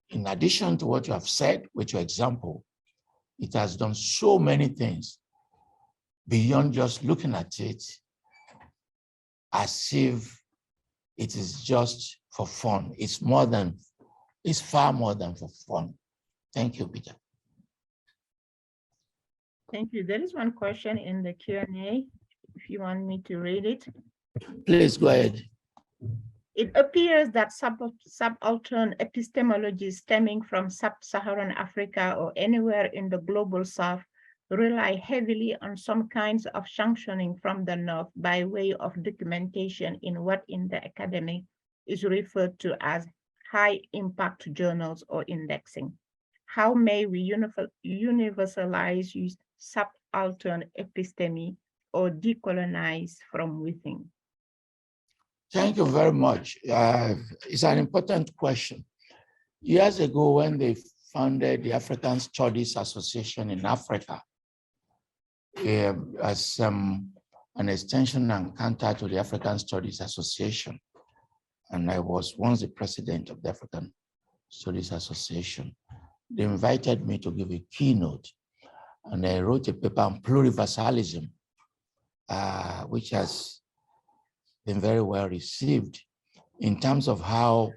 In addition to what you have said with your example, it has done so many things beyond just looking at it as if it is just for fun. It's far more than for fun. Thank you, Peter. Thank you. There is one question in the Q&A, if you want me to read it. Please go ahead. It appears that subaltern epistemologies stemming from sub-Saharan Africa or anywhere in the global south rely heavily on some kinds of sanctioning from the north by way of documentation in what in the academic is referred to as high impact journals or indexing. How may we universalize use subaltern episteme or decolonize from within? Thank you very much. It's an important question. Years ago, when they founded the African Studies Association in Africa, as an extension and counter to the African Studies Association, and I was once the president of the African Studies Association, they invited me to give a keynote, and I wrote a paper on pluriversalism, which has been very well received in terms of how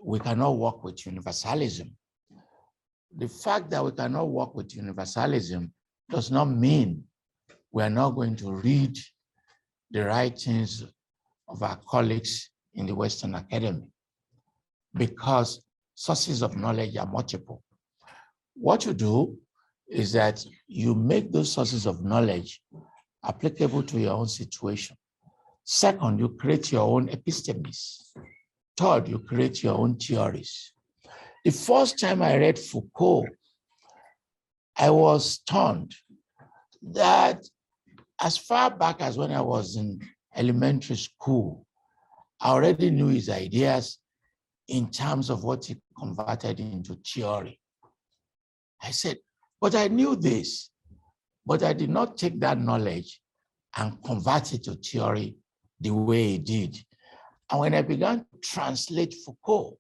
we cannot work with universalism. The fact that we cannot work with universalism does not mean we are not going to read the writings of our colleagues in the Western Academy, because sources of knowledge are multiple. What you do is that you make those sources of knowledge applicable to your own situation. Second, you create your own epistemes. Third, you create your own theories. The first time I read Foucault, I was stunned that as far back as when I was in elementary school, I already knew his ideas in terms of what he converted into theory. I said, but I knew this, but I did not take that knowledge and convert it to theory the way he did. And when I began to translate Foucault,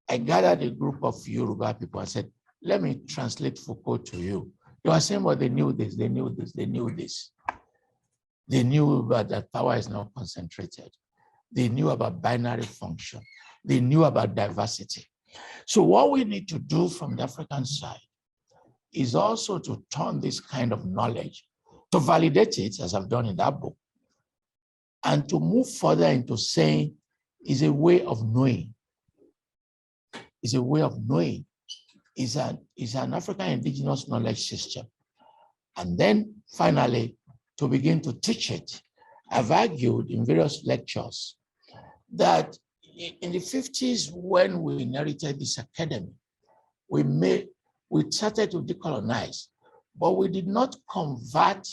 I gathered a group of Yoruba people and said, let me translate Foucault to you. They were saying, well, they knew this, they knew this, they knew this. They knew that power is not concentrated. They knew about binary function. They knew about diversity. So what we need to do from the African side is also to turn this kind of knowledge, to validate it, as I've done in that book, and to move further into saying is a way of knowing. Is a way of knowing. Is an African indigenous knowledge system. And then finally, to begin to teach it. I've argued in various lectures that in the 50s, when we inherited this academy, we started to decolonize, but we did not convert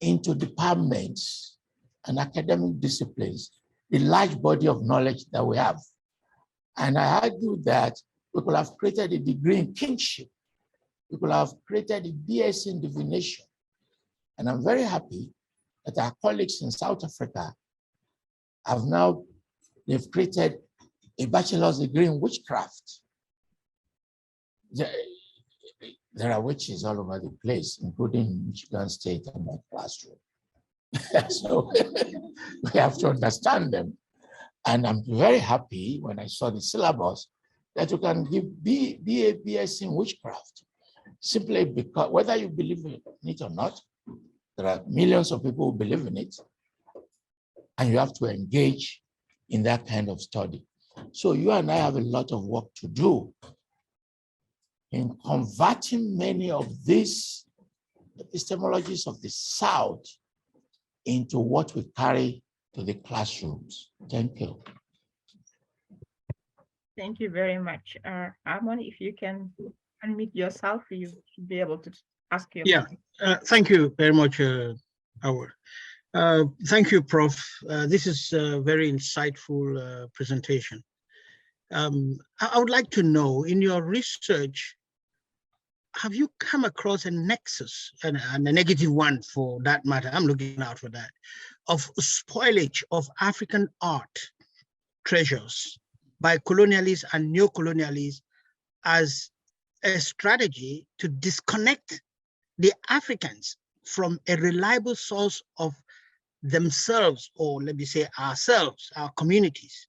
into departments and academic disciplines the large body of knowledge that we have. And I argued that we could have created a degree in kingship. We could have created a BS in divination. And I'm very happy that our colleagues in South Africa have now, they've created a bachelor's degree in witchcraft. There are witches all over the place, including Michigan State and my classroom. So we have to understand them. And I'm very happy when I saw the syllabus that you can give BS in witchcraft, simply because whether you believe in it or not, there are millions of people who believe in it. and you have to engage in that kind of study. So you and I have a lot of work to do in converting many of these epistemologies of the South into what we carry to the classrooms. Thank you. Thank you very much. Harmon, if you can unmute yourself, you should be able to ask your question. Thank you very much, Howard. Thank you, Prof. This is a very insightful presentation. I would like to know, in your research, have you come across a nexus, and a negative one for that matter, I'm looking out for that, of spoilage of African art treasures by colonialists and neo-colonialists as a strategy to disconnect the Africans from a reliable source of themselves, or let me say ourselves, our communities?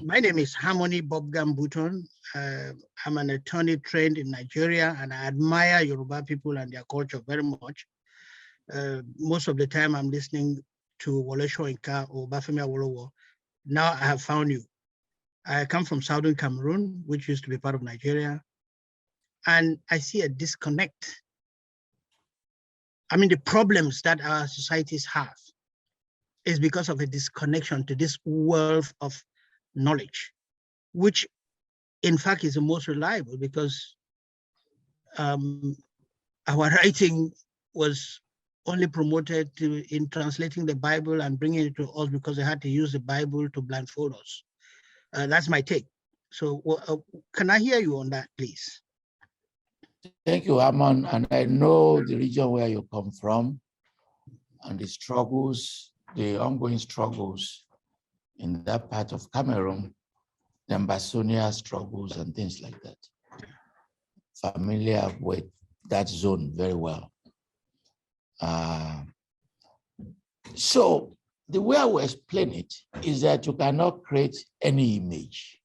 My name is Harmony Bob Gambuton. I'm an attorney trained in Nigeria, and I admire Yoruba people and their culture very much. Most of the time I'm listening to Wole Soyinka or Bafemi Awolowo. Now I have found you. I come from Southern Cameroon, which used to be part of Nigeria, and I see a disconnect. I mean, the problems that our societies have is because of a disconnection to this wealth of knowledge, which in fact is the most reliable, because our writing was only promoted in translating the Bible and bringing it to us because they had to use the Bible to blindfold us. That's my take. So can I hear you on that, please? Thank you, Harmon. And I know the region where you come from and the struggles, the ongoing struggles in that part of Cameroon, the Ambazonia struggles and things like that. Familiar with that zone very well. So the way I will explain it is that you cannot create any image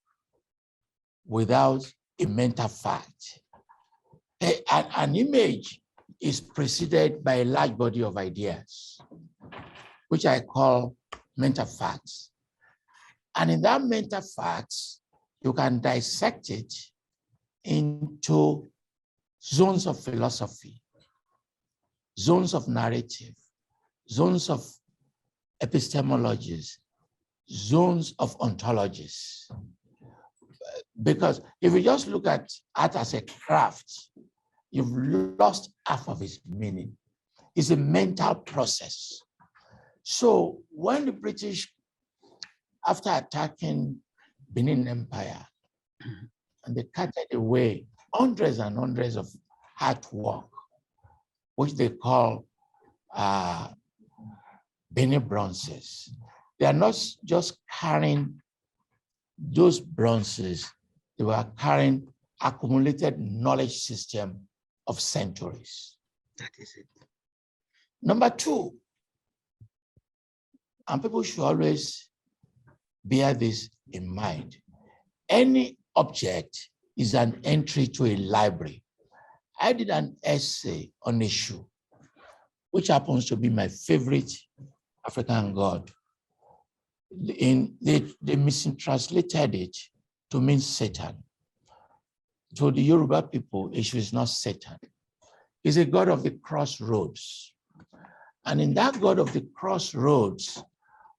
without a mental fact. An image is preceded by a large body of ideas, which I call mental facts. And in that mental facts, you can dissect it into zones of philosophy, zones of narrative, zones of epistemologies, zones of ontologies. Because if you just look at art as a craft, you've lost half of its meaning. It's a mental process. So when the British, after attacking Benin Empire, and they carted away hundreds and hundreds of artwork, which they call Benin bronzes. They are not just carrying those bronzes, they were carrying accumulated knowledge system of centuries. That is it. Number two, and people should always bear this in mind, any object is an entry to a library. I did an essay on a shoe, which happens to be my favorite African god. They mistranslated it to mean Satan. To the Yoruba people, Eshu is not Satan. He's a god of the crossroads. And in that god of the crossroads,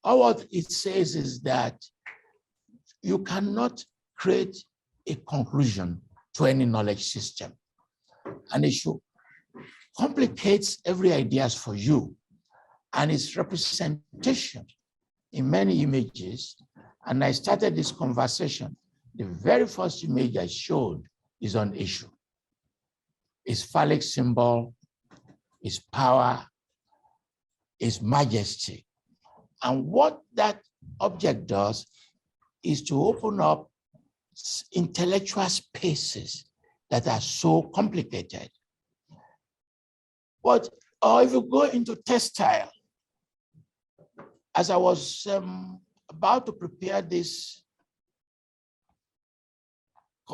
all what it says is that you cannot create a conclusion to any knowledge system. And Eshu complicates every ideas for you, and its representation in many images. And I started this conversation. The very first image I showed is on Eshu. Its phallic symbol, its power, its majesty. And what that object does is to open up intellectual spaces that are so complicated. But if you go into textile, as I was about to prepare this,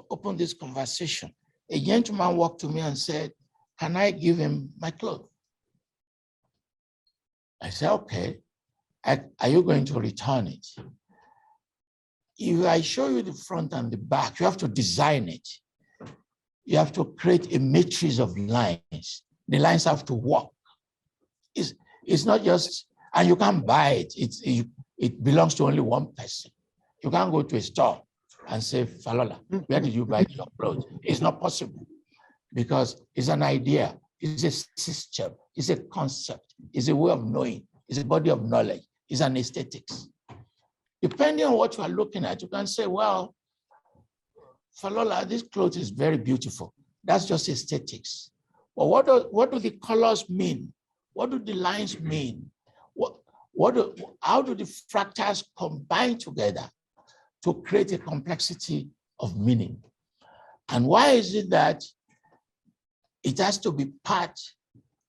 open this conversation, a gentleman walked to me and said, "Can I give him my clothes?" I said, "Okay." Are you going to return it? If I show you the front and the back, you have to design it. You have to create a matrix of lines. The lines have to work. It's not just, and you can't buy it. It belongs to only one person. You can't go to a store and say, Falola, where did you buy your clothes? It's not possible because it's an idea, it's a system, it's a concept, it's a way of knowing, it's a body of knowledge, it's an aesthetics. Depending on what you are looking at, you can say, well, Falola, this clothes is very beautiful. That's just aesthetics. But what do the colors mean? What do the lines mean? How do the fractals combine together to create a complexity of meaning? And why is it that it has to be part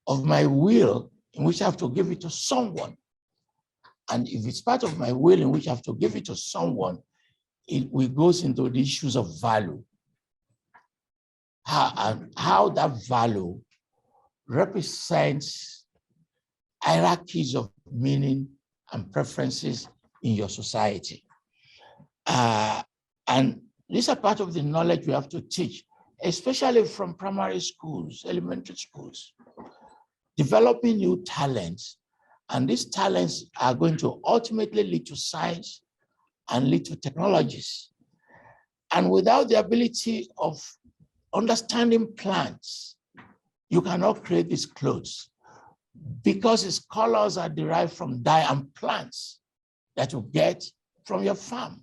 of my will in which I have to give it to someone? And if it's part of my will in which I have to give it to someone, it goes into the issues of value. How that value represents hierarchies of meaning and preferences in your society. And these are part of the knowledge we have to teach, especially from primary schools, elementary schools, developing new talents. And these talents are going to ultimately lead to science and lead to technologies. And without the ability of understanding plants, you cannot create these clothes because its colors are derived from dye and plants that you get from your farm,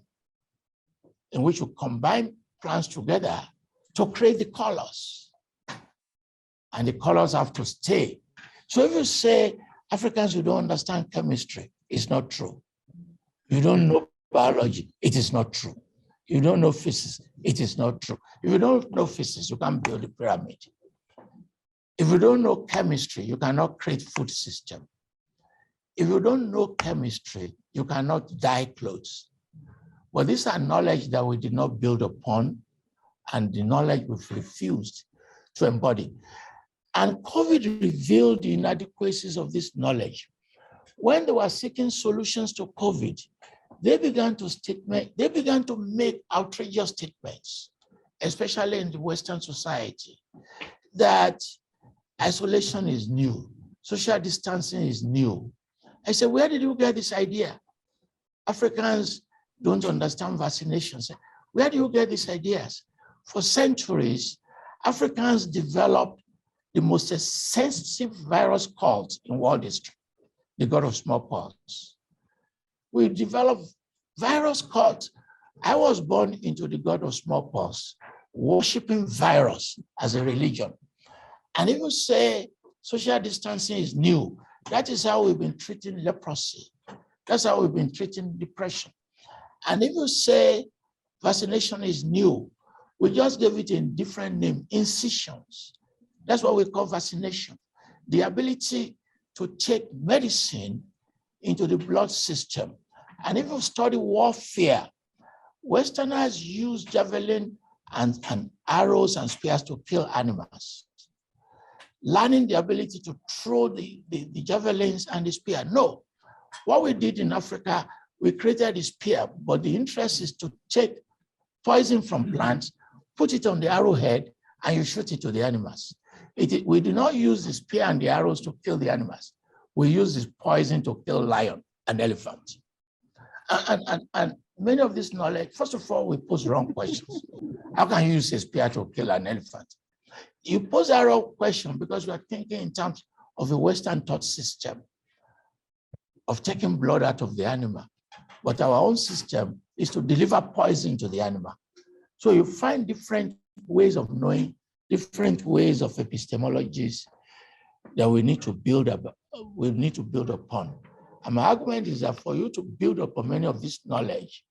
in which you combine plants together to create the colors. And the colors have to stay. So if you say Africans who don't understand chemistry, it's not true. You don't know biology, it is not true. You don't know physics, it is not true. If you don't know physics, you can't build a pyramid. If you don't know chemistry, you cannot create food system. If you don't know chemistry, you cannot dye clothes. But these are knowledge that we did not build upon and the knowledge we've refused to embody. And COVID revealed the inadequacies of this knowledge. When they were seeking solutions to COVID, they began to make outrageous statements, especially in the Western society, that isolation is new, social distancing is new. I said, where did you get this idea? Africans don't understand vaccinations. Where do you get these ideas? For centuries, Africans developed the most sensitive virus cult in world history, the god of smallpox. We developed virus cult. I was born into the god of smallpox, worshiping virus as a religion. And if you say social distancing is new, that is how we've been treating leprosy. That's how we've been treating depression. And if you say vaccination is new, we just gave it a different name, incisions. That's what we call vaccination. The ability to take medicine into the blood system. And if you study warfare, Westerners use javelin and arrows and spears to kill animals. Learning the ability to throw the javelins and the spear. No, what we did in Africa, we created the spear, but the interest is to take poison from plants, put it on the arrowhead, and you shoot it to the animals. We do not use the spear and the arrows to kill the animals. We use this poison to kill lion and elephant. And many of this knowledge, first of all, we pose wrong questions. How can you use a spear to kill an elephant? You pose a wrong question because you are thinking in terms of a Western thought system of taking blood out of the animal. But our own system is to deliver poison to the animal. So you find different ways of knowing, different ways of epistemologies that we need to build upon. And my argument is that for you to build upon many of this knowledge,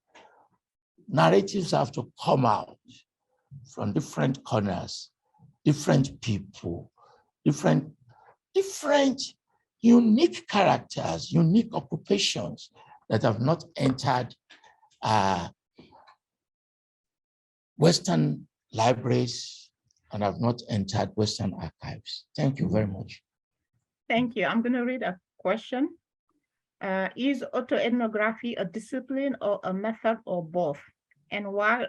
narratives have to come out from different corners, different people, different unique characters, unique occupations that have not entered Western libraries and have not entered Western archives. Thank you very much. Thank you. I'm going to read a question. Is autoethnography a discipline or a method or both? And while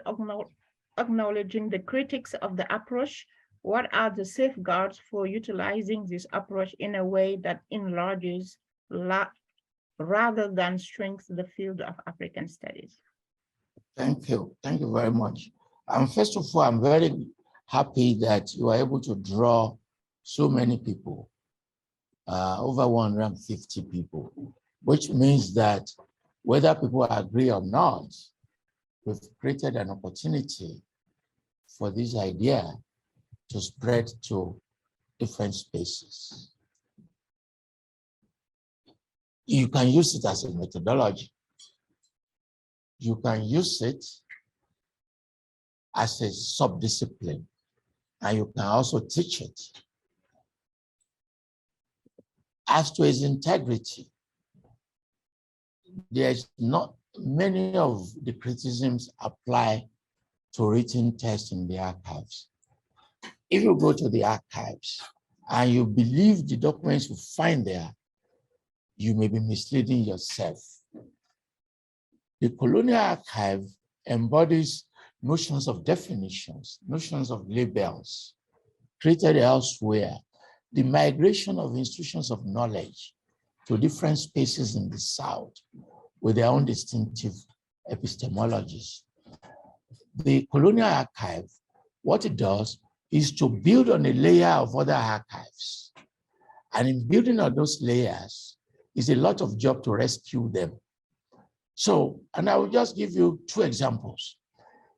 acknowledging the critics of the approach, what are the safeguards for utilizing this approach in a way that enlarges rather than shrinks the field of African studies? Thank you. Thank you very much. First of all, I'm very happy that you are able to draw so many people, over 150 people, which means that whether people agree or not, we've created an opportunity for this idea to spread to different spaces. You can use it as a methodology. You can use it as a sub-discipline, and you can also teach it. As to its integrity, there's not many of the criticisms apply to written text in the archives. If you go to the archives and you believe the documents you find there, you may be misleading yourself. The colonial archive embodies notions of definitions, notions of labels created elsewhere, the migration of institutions of knowledge to different spaces in the South with their own distinctive epistemologies. The colonial archive, what it does is to build on a layer of other archives. And in building on those layers is a lot of job to rescue them. So, and I will just give you two examples.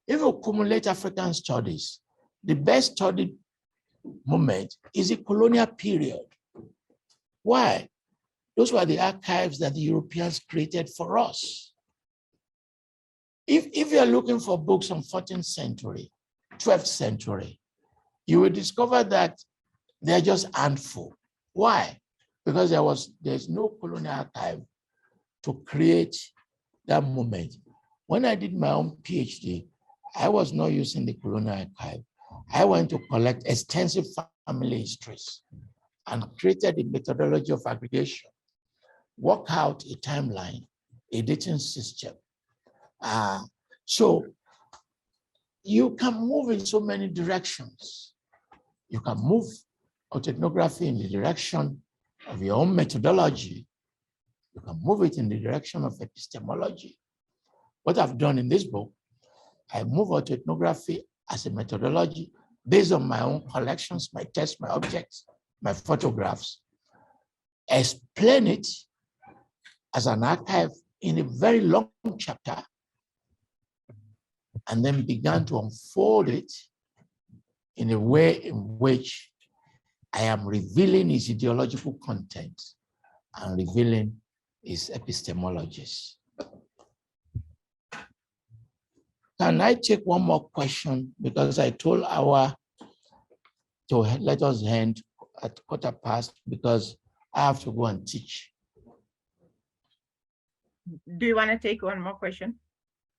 If you accumulate African studies, the best studied moment is the colonial period. Why? Those were the archives that the Europeans created for us. If you're looking for books from 14th century, 12th century, you will discover that they're just a handful. Why? Because there's no colonial archive to create that moment. When I did my own PhD, I was not using the colonial archive. I went to collect extensive family histories and created a methodology of aggregation, work out a timeline, a dating system. So you can move in so many directions. You can move autoethnography in the direction of your own methodology. You can move it in the direction of epistemology. What I've done in this book, I move autoethnography as a methodology based on my own collections, my tests, my objects, my photographs, explain it as an archive in a very long chapter, and then began to unfold it in a way in which I am revealing its ideological content and revealing its epistemologies. Can I take one more question? Because I told our to let us end at 1:15 because I have to go and teach. Do you want to take one more question?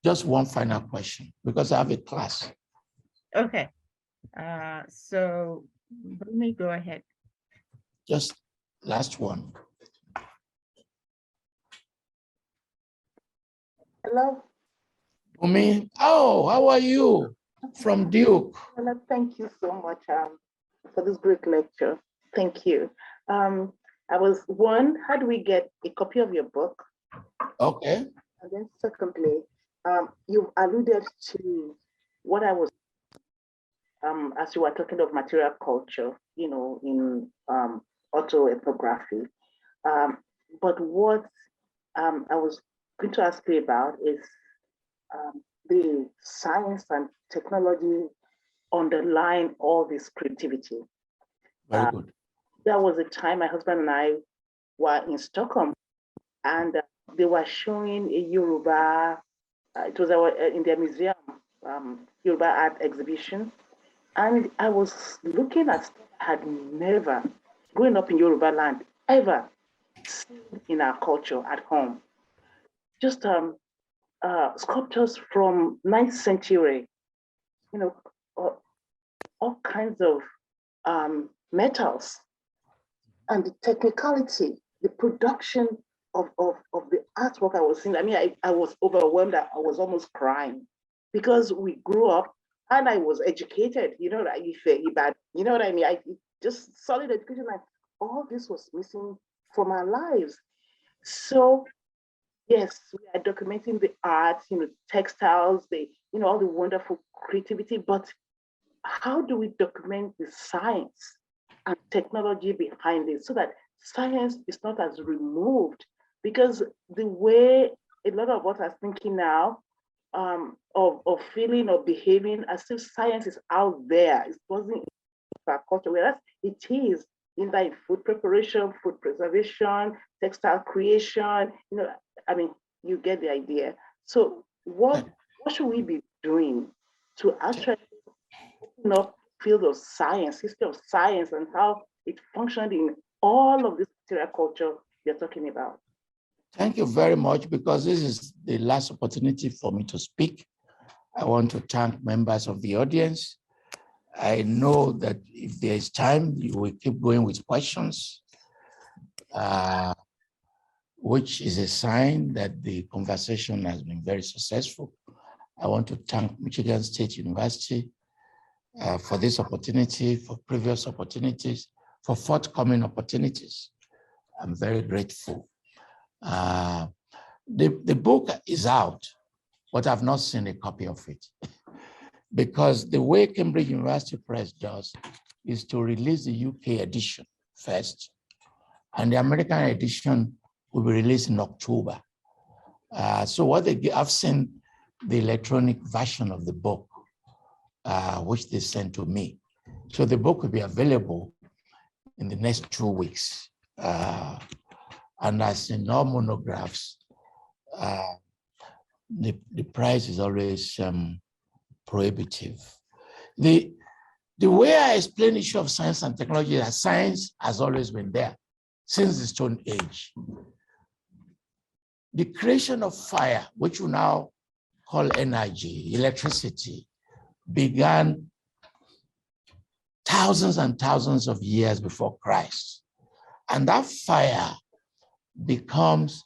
Just one final question because I have a class. Okay. So let me go ahead. Just last one. Hello. Umi, oh, how are you? From Duke. Hello, thank you so much for this great lecture. Thank you. I was one, how do we get a copy of your book? Okay. And then secondly, you alluded to what I was, as you were talking of material culture, you know, in autoethnography. But what I was going to ask you about is the science and technology underlying all this creativity. Very good. There was a time my husband and I were in Stockholm, and they were showing a Yoruba, it was in their museum, Yoruba art exhibition. And I was looking at stuff I had never, growing up in Yoruba land, ever seen in our culture at home. Just sculptures from 9th century, you know, all kinds of metals, and the technicality, the production the artwork I was seeing. I mean, I was overwhelmed. I was almost crying because we grew up and I was educated, you know, like you know what I mean? Just solid education, like all this was missing from our lives. So yes, we are documenting the arts, you know, textiles, you know, all the wonderful creativity, but how do we document the science and technology behind it so that science is not as removed? Because the way a lot of us are thinking now, of feeling or behaving as if science is out there, it wasn't in our culture, whereas it is in that food preparation, food preservation, textile creation, you know, I mean, you get the idea. So what should we be doing to actually open up field of science, history of science, and how it functioned in all of this material culture you're talking about? Thank you very much, because this is the last opportunity for me to speak. I want to thank members of the audience. I know that if there is time, you will keep going with questions, which is a sign that the conversation has been very successful. I want to thank Michigan State University for this opportunity, for previous opportunities, for forthcoming opportunities. I'm very grateful. The book is out, but I've not seen a copy of it. Because the way Cambridge University Press does is to release the UK edition first, and the American edition will be released in October. So what I've seen the electronic version of the book, which they sent to me. So the book will be available in the next 2 weeks. And as in all monographs, the price is always prohibitive. The way I explain the issue of science and technology is that science has always been there since the Stone Age. The creation of fire, which we now call energy, electricity, began thousands and thousands of years before Christ. And that fire becomes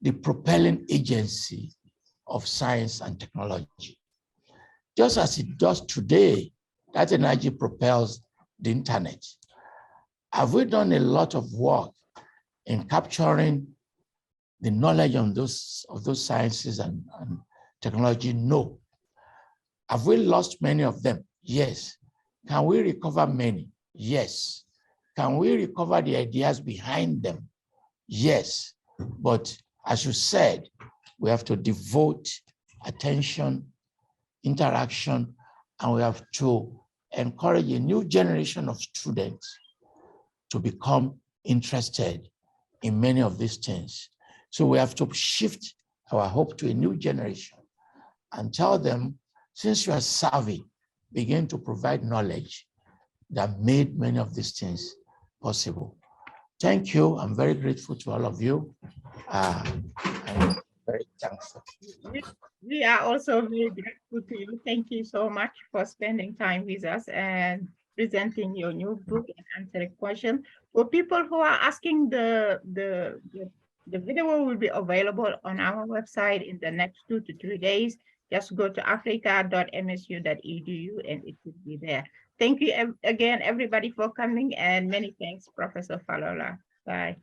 the propelling agency of science and technology. Just as it does today, that energy propels the internet. Have we done a lot of work in capturing the knowledge of those sciences and technology? No. Have we lost many of them? Yes. Can we recover many? Yes. Can we recover the ideas behind them? Yes. But as you said, we have to devote attention, interaction, and we have to encourage a new generation of students to become interested in many of these things. So we have to shift our hope to a new generation and tell them, since you are savvy, begin to provide knowledge that made many of these things possible. Thank you. I'm very grateful to all of you. I'm very thankful. We are also very grateful to you. Thank you so much for spending time with us and presenting your new book and answering questions. For people who are asking, the video will be available on our website in the next 2 to 3 days. Just go to africa.msu.edu and it will be there. Thank you again, everybody, for coming, and many thanks, Professor Falola. Bye.